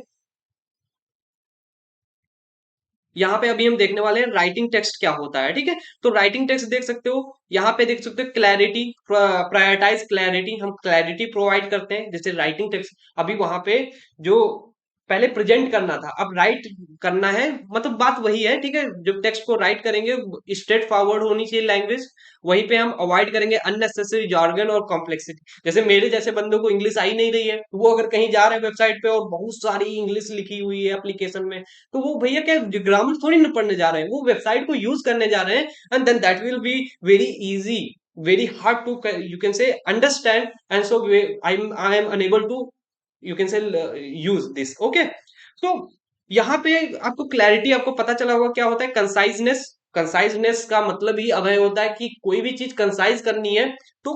यहाँ पे अभी हम देखने वाले हैं राइटिंग टेक्स्ट क्या होता है, ठीक है। तो राइटिंग टेक्स्ट देख सकते हो, यहाँ पे देख सकते हो क्लैरिटी, प्रायोरिटाइज क्लैरिटी, हम क्लैरिटी प्रोवाइड करते हैं। जैसे राइटिंग टेक्स्ट अभी वहां पे जो पहले प्रेजेंट करना था अब राइट करना है, मतलब बात वही है, ठीक है। जब टेक्स्ट को राइट करेंगे स्ट्रेट फॉरवर्ड होनी चाहिए लैंग्वेज, वहीं पे हम अवॉइड करेंगे अननेसेसरी जार्गन और कॉम्प्लेक्सिटी। जैसे मेरे जैसे बंदों को इंग्लिश आ ही नहीं रही है, तो वो अगर कहीं जा रहे हैं वेबसाइट पे और बहुत सारी इंग्लिश लिखी हुई है एप्लीकेशन में, तो वो भैया क्या ग्रामर थोड़ी ना पढ़ने जा रहे हैं, वो वेबसाइट को यूज करने जा रहे हैं। And then that will be very easy, very hard to you can say understand, and so I am unable to you can say use this, okay। so यहाँ पे आपको क्लैरिटी, आपको पता चला होगा क्या होता है कंसाइजनेस, कंसाइजनेस का मतलब ही अब है होता है कि कोई भी चीज कंसाइज करनी है तो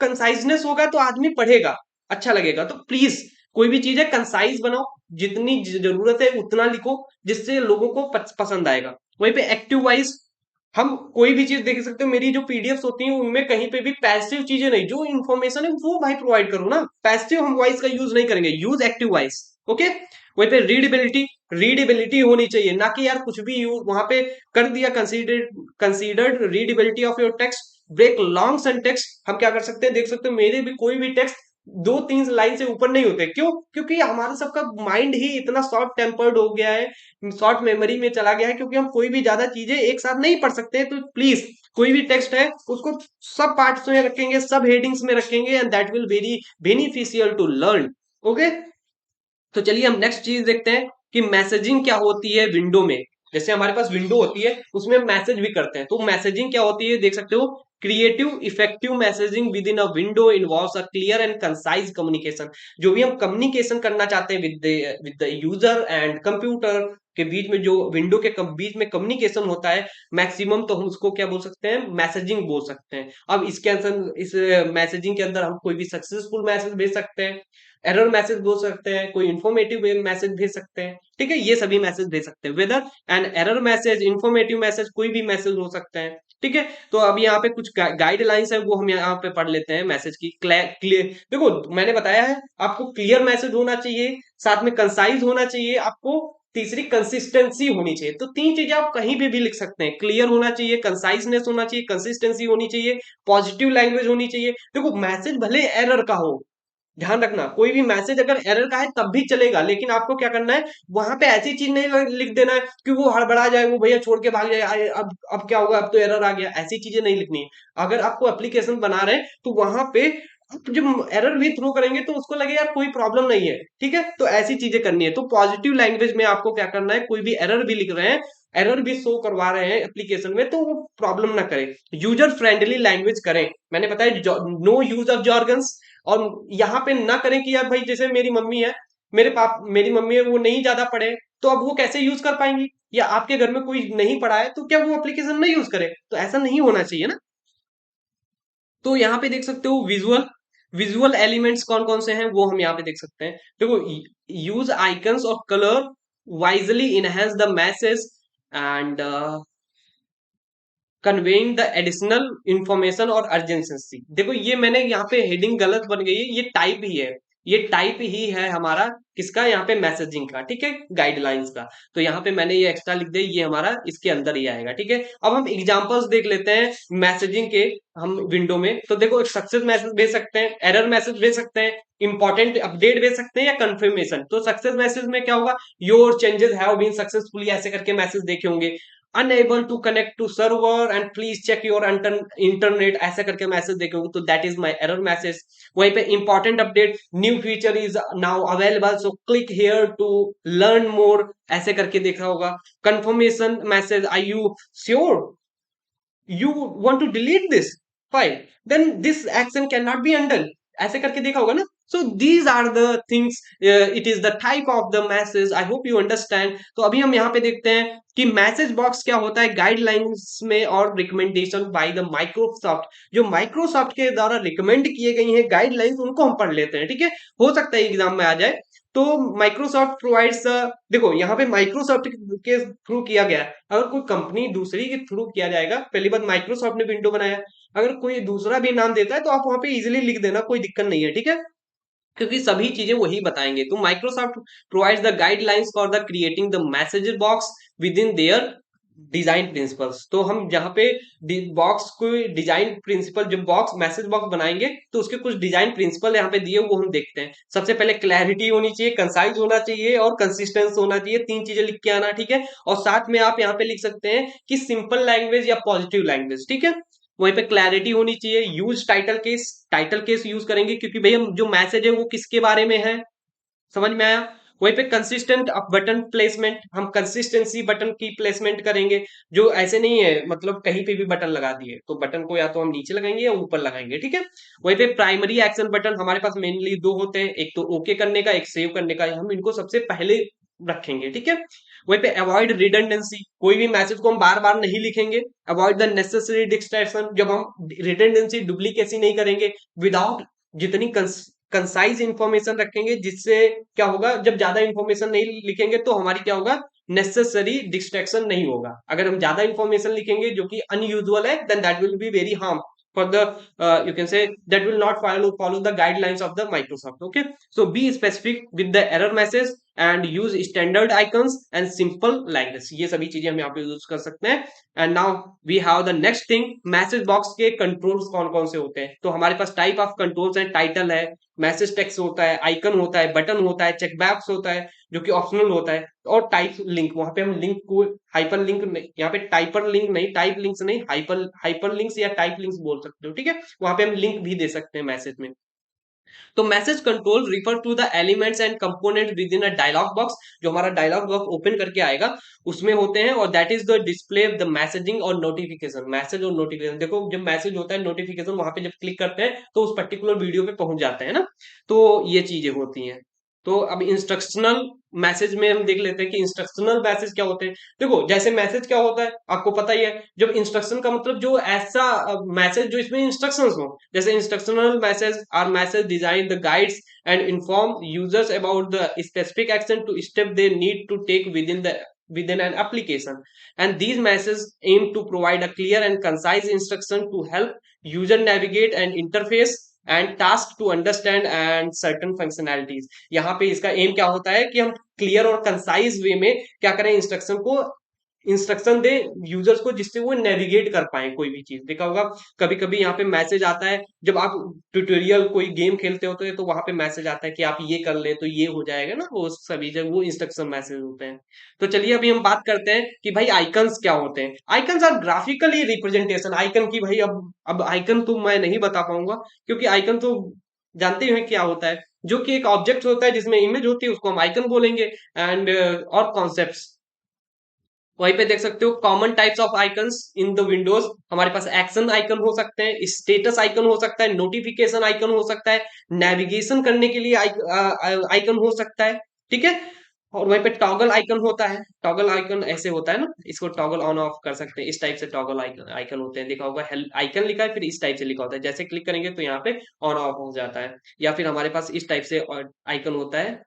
कंसाइजनेस होगा तो आदमी पढ़ेगा, अच्छा लगेगा। तो प्लीज कोई भी चीज है कंसाइज बनाओ, जितनी जरूरत है उतना लिखो, जिससे लोगों को पसंद आएगा। वहीं पे एक्टिव वाइज हम कोई भी चीज देख सकते हो, मेरी जो पीडीएफ होती है उनमें कहीं पे भी पैसिव चीजें नहीं, जो इन्फॉर्मेशन है वो भाई प्रोवाइड करो ना। पैसिव हम वॉइस का यूज नहीं करेंगे, यूज एक्टिव वॉइस। ओके। वहीं पे रीडेबिलिटी, रीडेबिलिटी होनी चाहिए, ना कि यार कुछ भी यूज वहां पे कर दिया। Considered readability of your text, break long sentences. हम क्या कर सकते हैं, देख सकते हो मेरे भी कोई भी टेक्स्ट 2-3 लाइन से ऊपर नहीं होते। क्यों? क्योंकि हमारा सबका माइंड ही इतना शॉर्ट टेम्पर्ड हो गया है, शॉर्ट मेमोरी में चला गया है, क्योंकि हम कोई भी ज्यादा चीजें एक साथ नहीं पढ़ सकते। तो प्लीज कोई भी टेक्स्ट है उसको सब पार्ट्स में रखेंगे, सब हेडिंग्स में रखेंगे, and that will very beneficial to learn. Okay. तो चलिए हम नेक्स्ट चीज देखते हैं कि मैसेजिंग क्या होती है विंडो में। जैसे हमारे पास विंडो होती है उसमें हम मैसेज भी करते हैं, तो मैसेजिंग क्या होती है देख सकते हो। Creative effective messaging with in a window involves a clear and concise communication. जो भी हम कम्युनिकेशन करना चाहते हैं with the user and computer के बीच में, जो विंडो के बीच में कम्युनिकेशन होता है मैक्सिमम, तो हम उसको क्या बोल सकते हैं, मैसेजिंग बोल सकते हैं। अब इसके अंदर, इस मैसेजिंग के अंदर हम कोई भी सक्सेसफुल मैसेज भेज सकते हैं, एरर मैसेज बोल सकते हैं, कोई इन्फॉर्मेटिव मैसेज भेज सकते हैं। ठीक है, ये सभी मैसेज भेज सकते हैं, whether an error message, informative message, कोई भी मैसेज हो सकता है। ठीक है, तो अब यहाँ पे कुछ गाइडलाइंस है वो हम यहाँ पे पढ़ लेते हैं। मैसेज की क्लियर, देखो मैंने बताया है आपको क्लियर मैसेज होना चाहिए, साथ में कंसाइज होना चाहिए, आपको तीसरी कंसिस्टेंसी होनी चाहिए। तो तीन चीजें आप कहीं भी लिख सकते हैं, क्लियर होना चाहिए, कंसाइजनेस होना चाहिए, कंसिस्टेंसी होनी चाहिए, पॉजिटिव लैंग्वेज होनी चाहिए। देखो मैसेज भले एरर का हो, ध्यान रखना कोई भी मैसेज अगर एरर का है तब भी चलेगा, लेकिन आपको क्या करना है, वहां पे ऐसी चीज नहीं लिख देना है कि वो हड़बड़ा जाए, वो भैया छोड़ के भाग जाए, अब क्या होगा, अब तो एरर आ गया, ऐसी चीजें नहीं लिखनी है। अगर आपको एप्लीकेशन बना रहे हैं तो वहां पे आप जब एरर भी थ्रो करेंगे तो उसको लगे यार कोई प्रॉब्लम नहीं है। ठीक है, तो ऐसी चीजें करनी है। तो पॉजिटिव लैंग्वेज में आपको क्या करना है, कोई भी एरर भी लिख रहे हैं, एरर भी शो करवा रहे हैं एप्लीकेशन में, तो वो प्रॉब्लम ना करे। यूजर फ्रेंडली लैंग्वेज करें, मैंने बताया नो यूज ऑफ जॉर्गन्स। और यहाँ पे ना करें कि यार भाई जैसे मेरी मम्मी है, मेरी मम्मी है, वो नहीं ज्यादा पढ़े, तो अब वो कैसे यूज कर पाएंगी, या आपके घर में कोई नहीं पढ़ा है तो क्या वो एप्लीकेशन नहीं यूज करे, तो ऐसा नहीं होना चाहिए ना। तो यहाँ पे देख सकते हो विजुअल, विजुअल एलिमेंट्स कौन कौन से हैं वो हम यहाँ पे देख सकते हैं। देखो, यूज आइकन्स और colour wisely enhance the message and conveying the additional information और अर्जेंसी। देखो ये मैंने यहाँ पे हेडिंग गलत बन गई है, ये टाइप ही है, ये टाइप ही है हमारा किसका, यहाँ पे मैसेजिंग का। ठीक है, गाइडलाइंस का। तो यहाँ पे मैंने ये एक्स्ट्रा लिख दिया, ये हमारा इसके अंदर ही आएगा। ठीक है, अब हम एग्जांपल्स देख लेते हैं मैसेजिंग के। हम विंडो में तो देखो एक सक्सेस मैसेज भेज सकते हैं, एरर मैसेज भेज सकते हैं, इंपॉर्टेंट अपडेट भेज सकते हैं, या कंफर्मेशन। तो सक्सेस मैसेज में क्या होगा, your changes have been successfully, ऐसे करके मैसेज देखे होंगे। Unable to connect to server and please check your internet, ऐसा करके मैसेज देखे होंगे, तो that is my error message. वहीं पे important update, new feature is now available so click here to learn more, ऐसे करके देखा होगा। Confirmation message, are you sure you want to delete this file, then this action cannot be undone, ऐसे करके देखा होगा ना। so these are the things, it is the type of the message, I hope you understand। तो अभी हम यहाँ पे देखते हैं कि मैसेज बॉक्स क्या होता है गाइडलाइंस में, और रिकमेंडेशन बाय द माइक्रोसॉफ्ट, जो माइक्रोसॉफ्ट के द्वारा रिकमेंड किए गई हैं गाइडलाइंस, उनको हम पढ़ लेते हैं। ठीक है, हो सकता है एग्जाम में आ जाए। तो माइक्रोसॉफ्ट प्रोवाइड्स, देखो यहाँ पे माइक्रोसॉफ्ट के थ्रू किया गया है, अगर कोई कंपनी दूसरी के थ्रू किया जाएगा, पहली बात माइक्रोसॉफ्ट ने विंडो बनाया, अगर कोई दूसरा भी नाम देता है तो आप वहां पे इजीली लिख देना, कोई दिक्कत नहीं है। ठीक है, क्योंकि सभी चीजें वही बताएंगे। तो Microsoft provides the guidelines for the creating the message box with in their design principles. तो हम जहाँ पे बॉक्स को डिजाइन प्रिंसिपल, जब बॉक्स मैसेज बॉक्स बनाएंगे तो उसके कुछ डिजाइन प्रिंसिपल यहाँ पे दिए, वो हम देखते हैं। सबसे पहले क्लैरिटी होनी चाहिए, कंसाइज होना चाहिए, और कंसिस्टेंस होना चाहिए, तीन चीजें लिख के आना। ठीक है, और साथ में आप यहाँ पे लिख सकते हैं कि सिंपल लैंग्वेज या पॉजिटिव लैंग्वेज। ठीक है, वहीं पे क्लैरिटी होनी चाहिए। Use title case, title case use करेंगे क्योंकि भैया जो मैसेज है वो किसके बारे में है, समझ में आया। वहीं पे कंसिस्टेंट बटन प्लेसमेंट, हम कंसिस्टेंसी बटन की प्लेसमेंट करेंगे, जो ऐसे नहीं है मतलब कहीं पे भी बटन लगा दिए, तो बटन को या तो हम नीचे लगाएंगे या ऊपर लगाएंगे। ठीक है, वहीं पे प्राइमरी एक्शन बटन हमारे पास मेनली दो होते हैं, एक तो ओके करने का, एक सेव करने का, हम इनको सबसे पहले रखेंगे। ठीक है, वहीं पे अवॉइड रिडंडेंसी, कोई भी मैसेज को हम बार बार नहीं लिखेंगे। अवॉइड द नेसेसरी डिस्ट्रैक्शन, जब हम रिडंडेंसी डुप्लीकेसी नहीं करेंगे, विदाउट जितनी कंसाइज इंफॉर्मेशन रखेंगे, जिससे क्या होगा, जब ज्यादा इंफॉर्मेशन नहीं लिखेंगे तो हमारी क्या होगा, नेसेसरी डिस्ट्रैक्शन नहीं होगा। अगर हम ज्यादा इंफॉर्मेशन लिखेंगे जो कि अनयूजुअल है, then that will be very harm for the you can say that will not follow the guidelines of the Microsoft. Okay, so be specific with the error message and use standard icons and simple like this. ये सभी चीजें हम यहाँ पे use कर सकते हैं। And now we have the next thing, message box के कंट्रोल्स कौन कौन से होते हैं। तो हमारे पास टाइप ऑफ कंट्रोल्स हैं, टाइटल है, मैसेज टेक्स्ट होता है, आइकन होता है, बटन होता है, चेकबॉक्स होता है जो कि ऑप्शनल होता है, और टाइप लिंक, वहां पे हम लिंक को हाइपर लिंक, यहाँ पे टाइपर लिंक नहीं, टाइप लिंक्स नहीं, हाइपर हाइपर लिंक्स या टाइप लिंक्स बोल सकते हो, ठीक है। वहां पे हम लिंक भी दे सकते हैं मैसेज में। तो message control refer to the elements and component within a dialog box, जो हमारा डायलॉग बॉक्स ओपन करके आएगा उसमें होते हैं, और that is the display the messaging और नोटिफिकेशन। मैसेज और नोटिफिकेशन, देखो जब मैसेज होता है, नोटिफिकेशन वहां पे जब क्लिक करते हैं तो उस पर्टिकुलर वीडियो पे पहुंच जाते हैं ना, तो ये चीजें होती हैं। तो अब इंस्ट्रक्शनल मैसेज में हम देख लेते हैं कि इंस्ट्रक्शनल मैसेज क्या होते हैं। देखो जैसे मैसेज क्या होता है आपको पता ही है, जब इंस्ट्रक्शन का मतलब जो ऐसा मैसेज जो इसमें इंस्ट्रक्शंस हो, जैसे instructional message are message design the guides and inform users about the specific action to step they need to take within an application, and these messages aim to provide a clear and concise instruction to help user navigate and interface and task to understand and certain functionalities। यहाँ पे इसका M क्या होता है कि हम clear और concise वे में क्या करें, इंस्ट्रक्शन को इंस्ट्रक्शन दे यूजर्स को, जिससे वो नेविगेट कर पाए कोई भी चीज। देखा होगा कभी कभी यहाँ पे मैसेज आता है, जब आप ट्यूटोरियल कोई गेम खेलते होते हैं तो वहां पे मैसेज आता है कि आप ये कर ले तो ये हो जाएगा ना, वो सभी जगह वो इंस्ट्रक्शन मैसेज होते हैं। तो चलिए अभी हम बात करते हैं कि भाई आइकन्स क्या होते हैं। Icons are graphically representation, icon की भाई अब आइकन तो मैं नहीं बता पाऊंगा, क्योंकि आइकन तो जानते हैं क्या होता है, जो कि एक ऑब्जेक्ट होता है जिसमें इमेज होती है, उसको हम आइकन बोलेंगे। एंड और कॉन्सेप्ट्स वहीं पे देख सकते हो, common types of icons in the Windows, हमारे पास एक्शन आइकन हो सकते हैं, स्टेटस आइकन हो सकता है, नोटिफिकेशन आइकन हो सकता है, नेविगेशन करने के लिए आइकन हो सकता है, ठीक है। और वहीं पे टॉगल आइकन होता है, टॉगल आइकन ऐसे होता है ना, इसको टॉगल ऑन ऑफ कर सकते हैं, इस टाइप से टॉगल आइकन आइकन होते हैं। देखा होगा हेल्प आइकन लिखा है, फिर इस टाइप से लिखा होता है, जैसे क्लिक करेंगे तो यहाँ पे ऑन ऑफ हो जाता है। या फिर हमारे पास इस टाइप से आइकन होता है,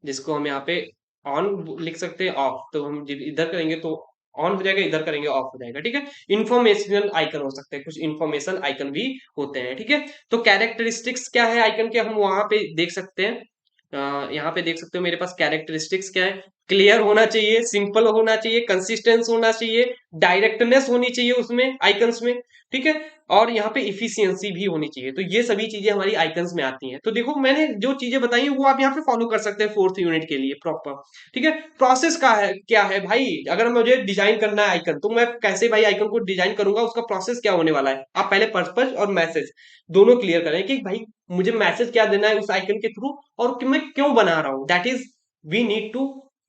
जिसको हम यहाँ पे ऑन लिख सकते हैं, ऑफ, तो हम जब इधर करेंगे तो ऑन हो जाएगा, इधर करेंगे ऑफ हो जाएगा, ठीक है। इंफॉर्मेशनल आइकन हो सकते हैं, कुछ इंफॉर्मेशन आइकन भी होते हैं, ठीक है। तो कैरेक्टरिस्टिक्स क्या है आइकन के, हम वहां पे देख सकते हैं। यहाँ पे देख सकते हो मेरे पास कैरेक्टरिस्टिक्स क्या है, क्लियर होना चाहिए, सिंपल होना चाहिए, कंसिस्टेंस होना चाहिए, डायरेक्टनेस होनी चाहिए उसमें आइकन्स में, ठीक है। और यहाँ पे इफिशियंसी भी होनी चाहिए। तो ये सभी चीजें हमारी आइकन्स में आती हैं। तो देखो मैंने जो चीजें बताई हैं वो आप यहाँ पे फॉलो कर सकते हैं फोर्थ यूनिट के लिए प्रॉपर, ठीक है। प्रोसेस का है क्या है भाई, अगर मुझे डिजाइन करना है आइकन, तो मैं कैसे भाई आइकन को डिजाइन करूंगा, उसका प्रोसेस क्या होने वाला है। आप पहले पर्पस और मैसेज दोनों क्लियर करें कि भाई मुझे मैसेज क्या देना है उस आइकन के थ्रू, और कि मैं क्यों बना रहा हूं, that is we need to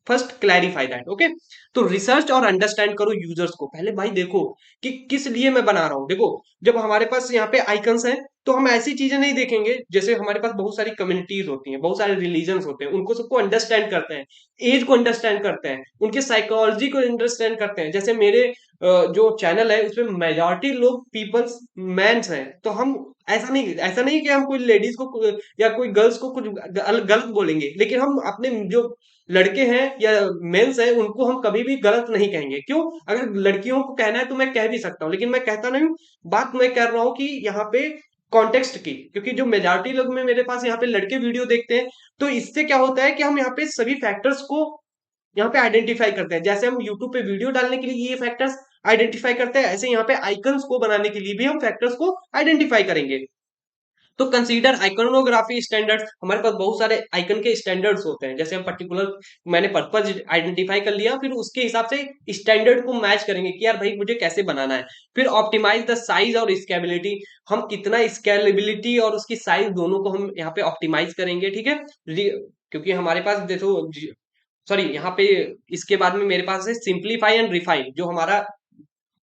first clarify that. Okay, तो रिसर्च और अंडरस्टैंड करो यूजर्स को, पहले भाई देखो कि किस लिए मैं बना रहा हूं। देखो जब हमारे पास यहाँ पे आइकन्स हैं तो हम ऐसी चीजें नहीं देखेंगे, जैसे हमारे पास बहुत सारी कम्युनिटीज होती हैं, बहुत सारे रिलीजन्स होते हैं, उनको सबको अंडरस्टैंड करते हैं, एज को अंडरस्टैंड करते हैं, उनके साइकोलॉजी को अंडरस्टैंड करते हैं। जैसे मेरे जो चैनल है उसमें मेजॉरिटी लोग पीपल्स मैंस हैं, तो हम ऐसा नहीं कि हम कोई लेडीज को या कोई गर्ल्स को कुछ गलत बोलेंगे, लेकिन हम अपने जो लड़के हैं या मेंस हैं उनको हम कभी भी गलत नहीं कहेंगे। क्यों, अगर लड़कियों को कहना है तो मैं कह भी सकता हूँ, लेकिन मैं कहता नहीं हूँ। बात मैं कर रहा हूँ कि यहाँ पे कॉन्टेक्स्ट की, क्योंकि जो मेजॉरिटी लोग में मेरे पास यहाँ पे लड़के वीडियो देखते हैं, तो इससे क्या होता है कि हम यहाँ पे सभी फैक्टर्स को यहाँ पे आइडेंटिफाई करते हैं। जैसे हम यूट्यूब पे वीडियो डालने के लिए ये फैक्टर्स आइडेंटिफाई करते हैं, ऐसे यहाँ पे आइकन्स को बनाने के लिए भी हम फैक्टर्स को आइडेंटिफाई करेंगे। तो कंसीडर आइकनोग्राफी स्टैंडर्ड्स, हमारे पास बहुत सारे आइकन के स्टैंडर्ड्स होते हैं, जैसे हम पर्टिकुलर मैंने पर्पस आइडेंटिफाई कर लिया, फिर उसके हिसाब से स्टैंडर्ड को मैच करेंगे कि यार भाई मुझे कैसे बनाना है। फिर ऑप्टिमाइज द साइज और स्केलेबिलिटी, हम कितना स्केलेबिलिटी और उसकी साइज दोनों को हम यहाँ पे ऑप्टिमाइज करेंगे, ठीक है। क्योंकि हमारे पास देखो, सॉरी यहाँ पे इसके बाद में मेरे पास है सिंप्लीफाई एंड रिफाइन, जो हमारा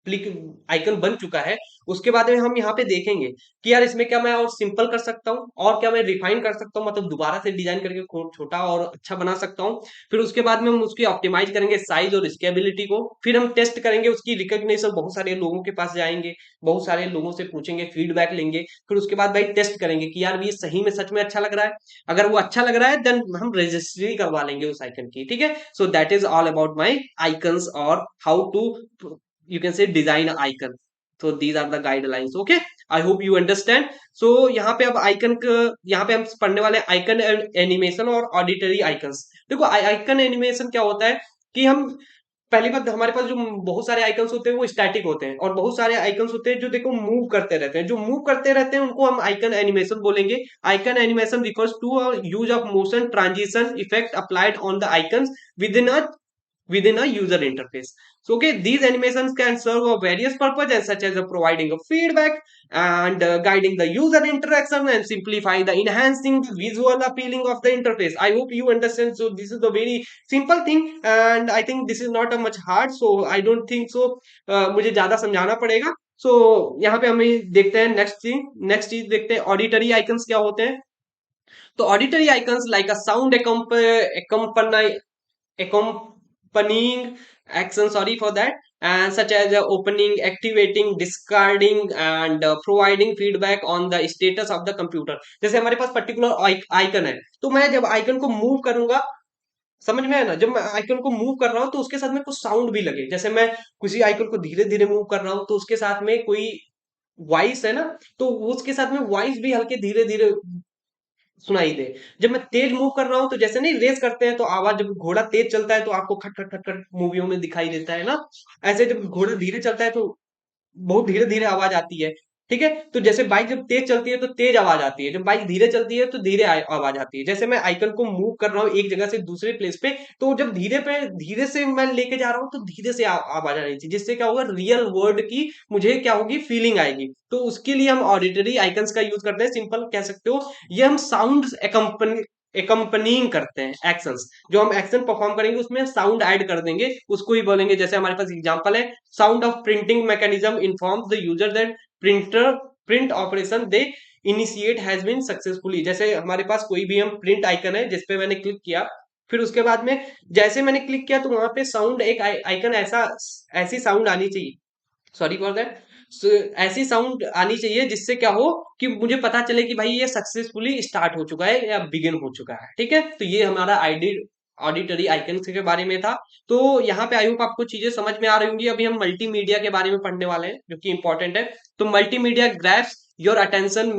क्लिक आइकन बन चुका है उसके बाद में हम यहाँ पे देखेंगे कि यार इसमें क्या मैं और सिंपल कर सकता हूँ और क्या मैं रिफाइन कर सकता हूँ, मतलब दोबारा से डिजाइन करके छोटा और अच्छा बना सकता हूँ। फिर उसके बाद में हम उसकी ऑप्टिमाइज करेंगे साइज और स्केबिलिटी को, फिर हम टेस्ट करेंगे उसकी रिकॉग्निशन, बहुत सारे लोगों के पास जाएंगे, बहुत सारे लोगों से पूछेंगे, फीडबैक लेंगे, फिर उसके बाद भाई टेस्ट करेंगे कि यार ये सही में सच में अच्छा लग रहा है। अगर वो अच्छा लग रहा है देन हम रजिस्ट्री करवा लेंगे उस आइकन की, ठीक है। So that is all about my icons और how to you can say design an icon. So these are the guidelines. Okay, I hope you understand. So यहाँ पे अब आइकन, यहाँ पे हम पढ़ने वाले आइकन एनिमेशन और ऑडिटरी आइकन्स। देखो आइकन एनिमेशन क्या होता है कि हम, पहली बात हमारे पास जो बहुत सारे आइकन्स होते हैं वो स्टैटिक होते हैं, और बहुत सारे आइकन्स होते हैं जो देखो मूव करते रहते हैं। जो मूव करते रहते हैं उनको हम आइकन एनिमेशन बोलेंगे। Icon animation refers to use of motion transition effect applied on the icons within within a user interface. So okay, these animations can serve a various purposes such as providing a feedback and guiding the user interaction and simplify the enhancing the visual appealing of the interface. I hope you understand. So this is the very simple thing and I think this is not a much hard, so I don't think so मुझे ज्यादा समझाना पड़ेगा। सो यहाँ पे हमें देखते हैं next चीज देखते हैं ऑडिटरी आइकन्स क्या होते हैं। तो auditory icons like a sound accompanying action, sorry for that, and such as opening, activating, discarding and providing feedback on the status of the computer। जैसे हमारे पास पर्टिकुलर आइकन है, तो मैं जब आइकन को मूव करूंगा, समझ में है ना, जब मैं आइकन को मूव कर रहा हूं तो उसके साथ में कुछ साउंड भी लगे। जैसे मैं किसी आइकन को धीरे धीरे मूव कर रहा हूं तो उसके साथ में कोई वॉइस है ना, तो उसके साथ में वॉइस भी हल्के धीरे धीरे सुनाई दे। जब मैं तेज मूव कर रहा हूं तो जैसे नहीं रेस करते हैं तो आवाज, जब घोड़ा तेज चलता है तो आपको खट खट खट खट मूवियों में दिखाई देता है ना, ऐसे जब घोड़ा धीरे चलता है तो बहुत धीरे धीरे आवाज आती है। ठीक है, तो जैसे बाइक जब तेज चलती है तो तेज आवाज आती है, जब बाइक धीरे चलती है तो धीरे आवाज आती है। जैसे मैं आइकन को मूव कर रहा हूँ एक जगह से दूसरे प्लेस पे, तो जब धीरे से मैं लेके जा रहा हूँ तो धीरे से आवाज आ रही थी, जिससे क्या होगा, रियल वर्ड की मुझे क्या होगी, फीलिंग आएगी। तो उसके लिए हम ऑडिटरी आइकन्स का यूज करते हैं, सिंपल कह सकते हो। ये हम साउंड एकम्पनिंग करते हैं एक्शंस, जो हम एक्शन परफॉर्म करेंगे उसमें साउंड ऐड कर देंगे, उसको ही बोलेंगे। जैसे हमारे पास एग्जांपल है, sound of printing mechanism informs the user that printer print operation they initiate has been successfully. जैसे हमारे पास कोई भी हम प्रिंट आइकन है जिसपे मैंने क्लिक किया, फिर उसके बाद में जैसे मैंने क्लिक किया तो वहां पे साउंड एक आइकन ऐसी साउंड आनी चाहिए, सॉरी फॉर दैट, ऐसी साउंड आनी चाहिए जिससे क्या हो कि मुझे पता चले कि भाई ये सक्सेसफुली स्टार्ट हो चुका है या बिगिन हो चुका है। ठीक है, तो ये हमारा ऑडिटरी आइकन के बारे में था। तो यहाँ पे आई होप आपको चीजें समझ में आ रही होंगी। अभी हम मल्टीमीडिया के बारे में पढ़ने वाले हैं जो कि इंपॉर्टेंट है। तो multimedia grabs your attention,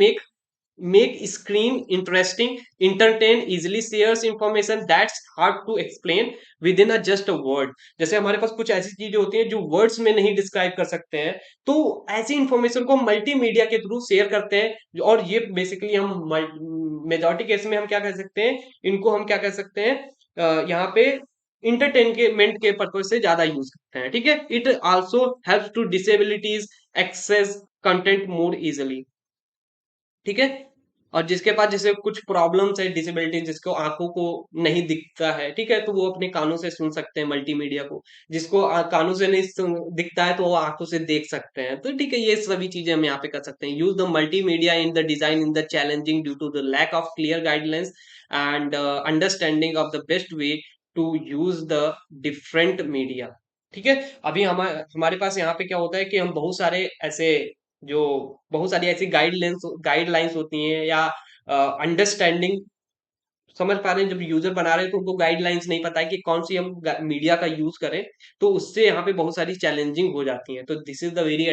make screen interesting, entertain, easily shares information that's hard to explain within a just a word। जैसे हमारे पास कुछ ऐसी चीजें होती हैं जो वर्ड्स में नहीं डिस्क्राइब कर सकते हैं, तो ऐसी इंफॉर्मेशन को मल्टीमीडिया के थ्रू शेयर करते हैं। और ये बेसिकली हम मेजॉरिटी केस में हम क्या कह सकते हैं, इनको हम क्या कह सकते हैं, यहाँ पे इंटरटेनमेंट के पर्पज से ज्यादा यूज करते हैं। ठीक है, it also helps to disabilities access content more easily. ठीक है, और जिसके पास जैसे कुछ प्रॉब्लम्स है, डिसेबिलिटी, जिसको आंखों को नहीं दिखता है, ठीक है, तो वो अपने कानों से सुन सकते हैं मल्टीमीडिया को। जिसको कानों से नहीं दिखता है तो वो आंखों से देख सकते हैं। तो ठीक है, ये सभी चीजें हम यहाँ पे कर सकते हैं। Use the multimedia in the design in the challenging due to the lack of clear guidelines and understanding of the best way to use the different media. ठीक है, अभी हमारे पास यहाँ पे क्या होता है कि हम जो बहुत सारी ऐसी गाइडलाइंस होती हैं या अंडरस्टैंडिंग, समझ पा रहे हैं, जब यूजर बना रहे हैं तो उनको गाइडलाइंस नहीं पता है कि कौन सी हम मीडिया का यूज करें, तो उससे यहाँ पे बहुत सारी चैलेंजिंग हो जाती हैं। तो this is the very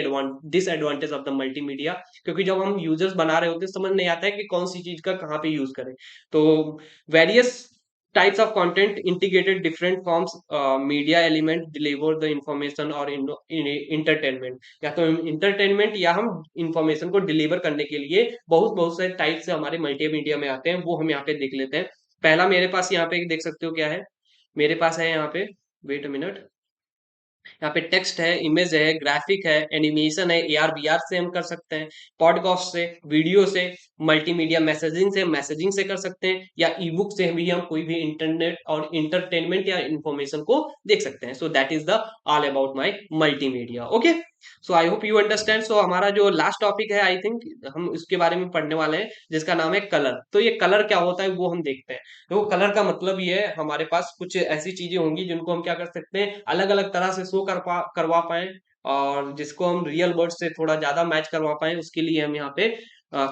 disadvantage of the multimedia, क्योंकि जब हम यूजर्स बना रहे होते हैं समझ नहीं आता है कि कौन सी चीज का कहाँ पे यूज करें। तो various types of content integrated different forms media element deliver the information और entertainment, या तो इंटरटेनमेंट या हम इंफॉर्मेशन को डिलीवर करने के लिए बहुत बहुत सारे टाइप से हमारे मल्टीमीडिया में आते हैं, वो हम यहाँ पे देख लेते हैं। पहला मेरे पास यहाँ पे देख सकते हो क्या है, मेरे पास है यहाँ पे, वेट अ मिनट, यहाँ पे टेक्स्ट है, इमेज है, ग्राफिक है, एनिमेशन है, एआर बीआर से हम कर सकते हैं, पॉडकास्ट से, वीडियो से, मल्टीमीडिया मैसेजिंग से कर सकते हैं, या ई बुक से भी हम कोई भी इंटरनेट और इंटरटेनमेंट या इंफॉर्मेशन को देख सकते हैं। So that is the all about my multimedia. Okay, so I hope you understand. So हमारा जो लास्ट टॉपिक है, आई थिंक हम इसके बारे में पढ़ने वाले हैं, जिसका नाम है कलर। तो ये कलर क्या होता है वो हम देखते हैं। तो कलर का मतलब ये है, हमारे पास कुछ ऐसी चीजें होंगी जिनको हम क्या कर सकते हैं, अलग अलग तरह से शो करवा पाए, और जिसको हम रियल वर्ड से थोड़ा ज्यादा मैच करवा पाए, उसके लिए हम यहाँ पे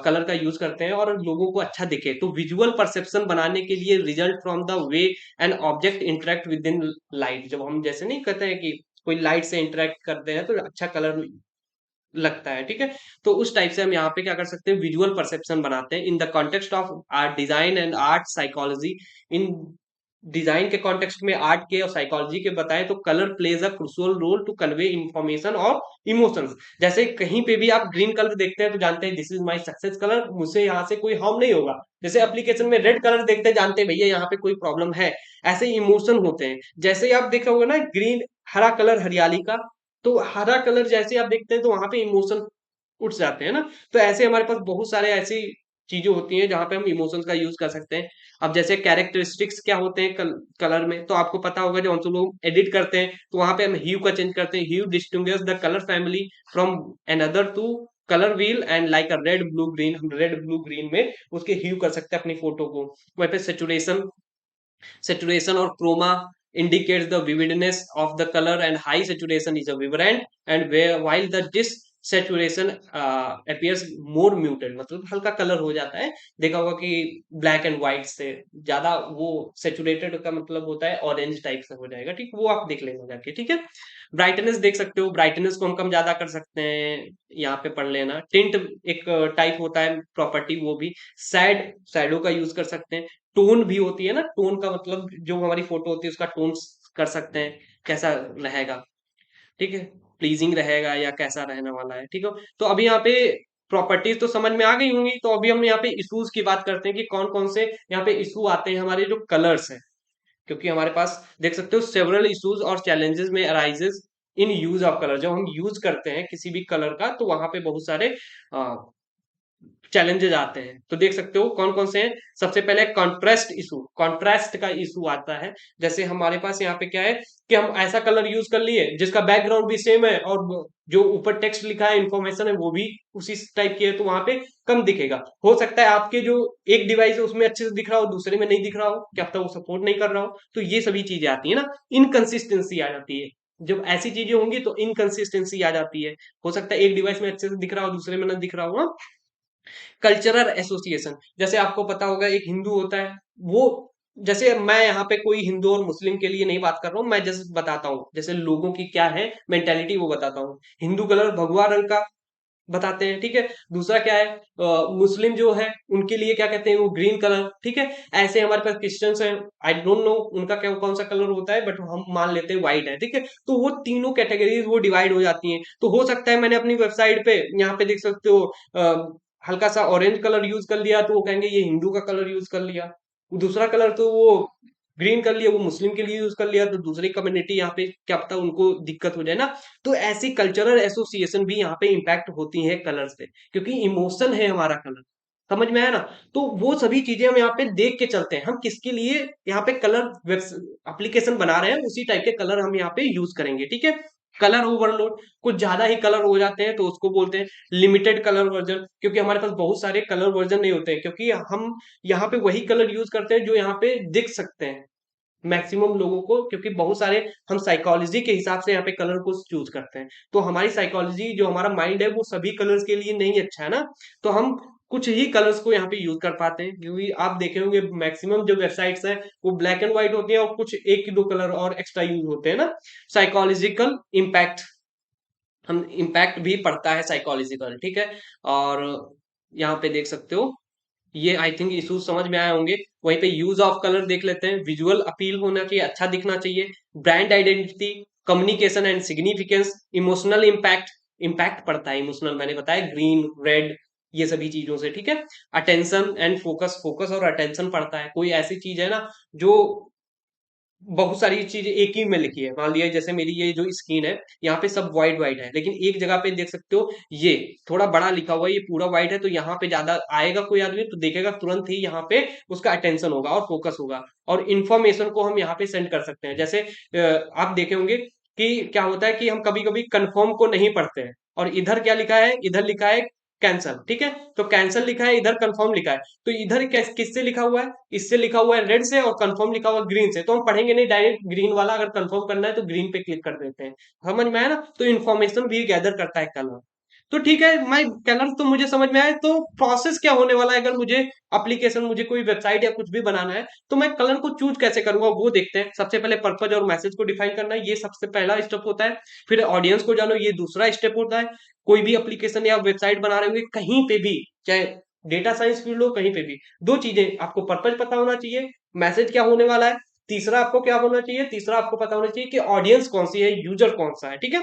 कलर का यूज करते हैं, और लोगों को अच्छा दिखे। तो विजुअल परसेप्शन बनाने के लिए, result from the way an object interact with in light, जब हम जैसे नहीं कहते हैं कि कोई लाइट से इंटरेक्ट करते हैं तो अच्छा कलर लगता है, ठीक है। तो उस टाइप से हम यहाँ पे क्या कर सकते हैं, विजुअल परसेप्शन बनाते हैं in the context of art design and art psychology. In design के कॉन्टेक्स्ट में, आर्ट के और साइकोलॉजी के बताएं तो colour plays a crucial role to convey information और इमोशंस। जैसे कहीं पे भी आप ग्रीन कलर देखते हैं तो जानते हैं this is my success colour, मुझे यहाँ से कोई हार्म नहीं होगा। जैसे एप्लीकेशन में रेड कलर देखते हैं, जानते हैं भैया यहाँ पे कोई प्रॉब्लम है। ऐसे इमोशन होते हैं। जैसे ही आप देखा होगा ना ग्रीन, हरा कलर हरियाली का, तो हरा कलर जैसे आप देखते हैं तो वहां पे इमोशन उठ जाते हैं ना। तो ऐसे हमारे पास बहुत सारे ऐसी चीजें होती हैं जहां पे हम इमोशंस का यूज कर सकते हैं। अब जैसे कैरेक्टरिस्टिक्स क्या होते हैं कलर में, तो आपको पता होगा, जो हम लोग एडिट करते हैं तो वहां पे हम ह्यू का चेंज करते हैं। Hue distinguish the colour family from another to colour wheel and like a red blue green, हम रेड ब्लू ग्रीन में उसके ह्यू कर सकते हैं अपनी फोटो को। वहीं पे saturation or chroma indicates the vividness of the color, and high saturation is a vibrant, and where while the saturation appears more muted, मतलब हल्का कलर हो जाता है। देखा होगा कि ब्लैक एंड व्हाइट से ज्यादा वो सेचुरेटेड का मतलब होता है ऑरेंज टाइप से हो जाएगा, ठीक। वो आप देख लेना जाके, ठीक है। ब्राइटनेस देख सकते हो, ब्राइटनेस को हम कम ज्यादा कर सकते हैं, यहाँ पे पढ़ लेना। टिंट एक टाइप होता है प्रॉपर्टी, वो भी। शैडो का यूज कर सकते हैं। टोन भी होती है ना, टोन का मतलब जो हमारी फोटो होती है उसका टोन कर सकते हैं, कैसा रहेगा, ठीक है, प्लीजिंग रहेगा या कैसा रहने वाला है, ठीक है। तो अभी यहाँ पे प्रॉपर्टीज तो समझ में आ गई होंगी। तो अभी हम यहाँ पे इश्यूज की बात करते हैं कि कौन कौन से यहाँ पे इशू आते हैं हमारे जो कलर्स हैं। क्योंकि हमारे पास देख सकते हो सेवरल इश्यूज और चैलेंजेस में arises in use of colour. जब हम यूज करते हैं किसी भी कलर का तो वहां पे बहुत सारे चैलेंजेस आते हैं। तो देख सकते हो कौन कौन से हैं। सबसे पहले कॉन्ट्रास्ट इशू, कॉन्ट्रास्ट का इशू आता है। जैसे हमारे पास यहाँ पे क्या है कि हम ऐसा कलर यूज कर लिए जिसका बैकग्राउंड भी सेम है, और जो ऊपर टेक्स्ट लिखा है, इंफॉर्मेशन है, वो भी उसी टाइप की है, तो वहां पे कम दिखेगा। हो सकता है आपके जो एक डिवाइस है उसमें अच्छे से दिख रहा हो, दूसरे में नहीं दिख रहा हो, क्या पता वो सपोर्ट नहीं कर रहा हो। तो ये सभी चीजें आती है ना, इनकंसिस्टेंसी आ जाती है। जब ऐसी चीजें होंगी तो इनकंसिस्टेंसी आ जाती है। हो सकता है एक डिवाइस में अच्छे से दिख रहा हो, दूसरे में ना दिख रहा हो, हाँ? कल्चरल एसोसिएशन, जैसे आपको पता होगा एक हिंदू होता है, वो, जैसे मैं यहाँ पे कोई हिंदू और मुस्लिम के लिए नहीं बात कर रहा हूँ, मैं जैसे बताता हूँ जैसे लोगों की क्या है मेंटेलिटी, वो बताता हूँ। हिंदू कलर भगवा रंग का बताते हैं, ठीक है। दूसरा क्या है, मुस्लिम जो है उनके लिए क्या कहते हैं, वो ग्रीन कलर, ठीक है। ऐसे हमारे पास क्रिश्चियंस हैं, आई डोंट नो उनका क्या कौन सा कलर होता है, बट हम मान लेते हैं व्हाइट है, ठीक है। तो वो तीनों कैटेगरीज वो डिवाइड हो जाती हैं। तो हो सकता है मैंने अपनी वेबसाइट पे यहाँ पे देख सकते हो हल्का सा ऑरेंज कलर यूज कर लिया, तो वो कहेंगे ये हिंदू का कलर यूज कर लिया। दूसरा कलर तो वो ग्रीन कर लिया, वो मुस्लिम के लिए यूज कर लिया, तो दूसरी कम्युनिटी यहाँ पे क्या पता उनको दिक्कत हो जाए ना। तो ऐसी कल्चरल एसोसिएशन भी यहाँ पे इम्पैक्ट होती है कलर से, क्योंकि इमोशन है हमारा कलर। समझ में आया ना। तो वो सभी चीजें हम यहाँ पे देख के चलते हैं, हम किसके लिए यहाँ पे कलर एप्लीकेशन बना रहे हैं, उसी टाइप के कलर हम यहाँ पे यूज करेंगे, ठीक है। कलर ओवरलोड, कुछ ज्यादा ही कलर हो जाते हैं तो उसको बोलते हैं लिमिटेड कलर वर्जन, क्योंकि हमारे पास बहुत सारे कलर वर्जन नहीं होते हैं, क्योंकि हम यहाँ पे वही कलर यूज करते हैं जो यहाँ पे दिख सकते हैं मैक्सिमम लोगों को, क्योंकि बहुत सारे हम साइकोलॉजी के हिसाब से यहाँ पे कलर को चूज करते हैं। तो हमारी साइकोलॉजी, जो हमारा माइंड है, वो सभी कलर्स के लिए नहीं अच्छा है ना। तो हम कुछ ही कलर्स को यहाँ पे यूज कर पाते हैं, क्योंकि आप देखे होंगे मैक्सिमम जो वेबसाइट्स हैं वो ब्लैक एंड व्हाइट होती है, और कुछ एक दो कलर और एक्स्ट्रा यूज होते हैं ना। साइकोलॉजिकल इम्पैक्ट, हम इम्पैक्ट भी पड़ता है साइकोलॉजिकल, ठीक है। और यहाँ पे देख सकते हो, ये आई थिंक इशूज समझ में आए होंगे। वहीं पे यूज ऑफ कलर देख लेते हैं। विजुअल अपील होना चाहिए, अच्छा दिखना चाहिए। Brand identity, communication and significance, emotional impact, impact पड़ता है इमोशनल, मैंने बताया ग्रीन रेड, ये सभी चीजों से, ठीक है। अटेंशन एंड फोकस, फोकस और अटेंशन पड़ता है। कोई ऐसी चीज है ना जो बहुत सारी चीजें एक ही में लिखी है, मान लिया जैसे मेरी ये जो स्क्रीन है, यहाँ पे सब व्हाइट व्हाइट है, लेकिन एक जगह पे देख सकते हो ये थोड़ा बड़ा लिखा हुआ है, ये पूरा व्हाइट है, तो यहाँ पे ज्यादा आएगा कोई आदमी तो देखेगा तुरंत ही, यहाँ पे उसका अटेंशन होगा और फोकस होगा, और इन्फॉर्मेशन को हम यहाँ पे सेंड कर सकते हैं। जैसे आप देखे होंगे कि क्या होता है कि हम कभी कभी कन्फर्म को नहीं पढ़ते हैं, और इधर क्या लिखा है, इधर लिखा है कैंसल, ठीक है। तो कैंसल लिखा है, इधर कंफर्म लिखा है। तो इधर किससे लिखा हुआ है, इससे लिखा हुआ है रेड से, और कंफर्म लिखा हुआ है ग्रीन से। तो हम पढ़ेंगे नहीं, डायरेक्ट ग्रीन वाला अगर कंफर्म करना है तो ग्रीन पे क्लिक कर देते हैं। समझ में आया ना? तो इन्फॉर्मेशन भी गैदर करता है कलर। तो ठीक है, मैं कलर तो मुझे समझ में आया। तो प्रोसेस क्या होने वाला है, अगर मुझे एप्लीकेशन, मुझे कोई वेबसाइट या कुछ भी बनाना है, तो मैं कलर को चूज कैसे करूंगा वो देखते हैं। सबसे पहले पर्पज और मैसेज को डिफाइन करना है, ये सबसे पहला स्टेप होता है। फिर ऑडियंस को जानो, ये दूसरा स्टेप होता है। कोई भी एप्लीकेशन या वेबसाइट बना रहे होंगे कहीं पे भी, चाहे डेटा साइंस फील्ड हो, कहीं पे भी दो चीजें आपको, पर्पज पता होना चाहिए, मैसेज क्या होने वाला है। तीसरा आपको क्या होना चाहिए, तीसरा आपको पता होना चाहिए कि ऑडियंस कौन सी है, यूजर कौन सा है, ठीक है।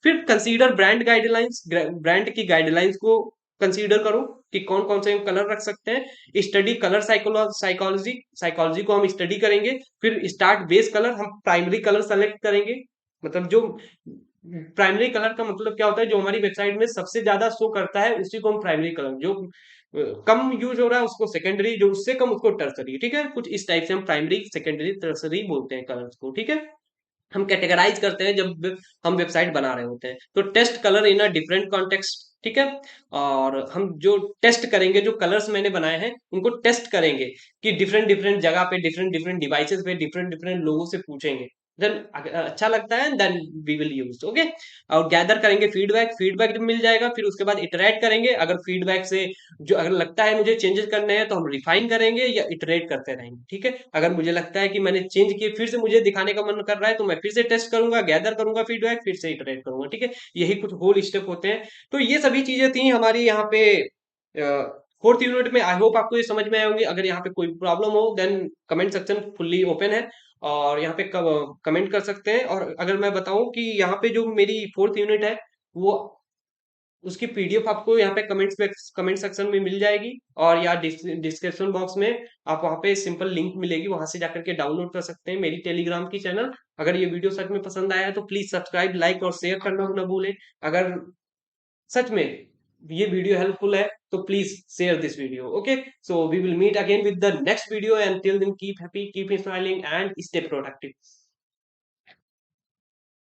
फिर कंसीडर ब्रांड गाइडलाइंस, ब्रांड की गाइडलाइंस को कंसीडर करो कि कौन कौन से कलर रख सकते हैं। स्टडी कलर साइकोलॉजी, साइकोलॉजी को हम स्टडी करेंगे। फिर स्टार्ट बेस कलर, हम प्राइमरी कलर सेलेक्ट करेंगे। मतलब जो प्राइमरी कलर का मतलब क्या होता है, जो हमारी वेबसाइट में सबसे ज्यादा शो करता है उसी को हम प्राइमरी कलर, जो कम यूज हो रहा है उसको सेकेंडरी, जो उससे कम उसको टर्सरी, ठीक है। कुछ इस टाइप से हम प्राइमरी सेकेंडरी टर्सरी बोलते हैं कलर्स को, ठीक है। हम कैटेगराइज करते हैं जब हम वेबसाइट बना रहे होते हैं। तो test colour in a different context, ठीक है। और हम जो टेस्ट करेंगे, जो कलर्स मैंने बनाए हैं उनको टेस्ट करेंगे कि डिफरेंट डिफरेंट जगह पे, डिफरेंट डिफरेंट डिवाइसेस पे, डिफरेंट डिफरेंट लोगों से पूछेंगे। देन अच्छा लगता है, then we will use, okay. और गैदर करेंगे फीडबैक, फीडबैक जब मिल जाएगा फिर उसके बाद इटरेट करेंगे। अगर फीडबैक से जो अगर लगता है मुझे चेंजेस करने हैं तो हम रिफाइन करेंगे या इटरेट करते रहेंगे, ठीक है। अगर मुझे लगता है कि मैंने चेंज किए, फिर से मुझे दिखाने का मन कर रहा है, तो मैं फिर से टेस्ट करूंगा, गैदर करूंगा फीडबैक, फिर से इटरेट करूंगा, ठीक है। यही कुछ होल स्टेप होते हैं। तो ये सभी चीजें थी हमारी यहाँ पे फोर्थ यूनिट में। आई होप आपको ये समझ में आए होंगे। अगर यहाँ पे कोई प्रॉब्लम हो then comment section fully open है, और यहाँ पे कमेंट कर सकते हैं। और अगर मैं बताऊं कि यहाँ पे जो मेरी फोर्थ यूनिट है, वो उसकी पीडीएफ आपको यहाँ पे कमेंट सेक्शन में मिल जाएगी, और या डिस्क्रिप्शन बॉक्स में आप वहाँ पे सिंपल लिंक मिलेगी, वहां से जाकर के डाउनलोड कर सकते हैं मेरी टेलीग्राम की चैनल। अगर ये वीडियो सच में पसंद आया है तो प्लीज सब्सक्राइब, लाइक और शेयर करना ना भूलें। अगर सच में ये वीडियो हेल्पफुल है तो please share this video, okay. So we will meet again with the next video, and till then keep happy, keep smiling and stay productive.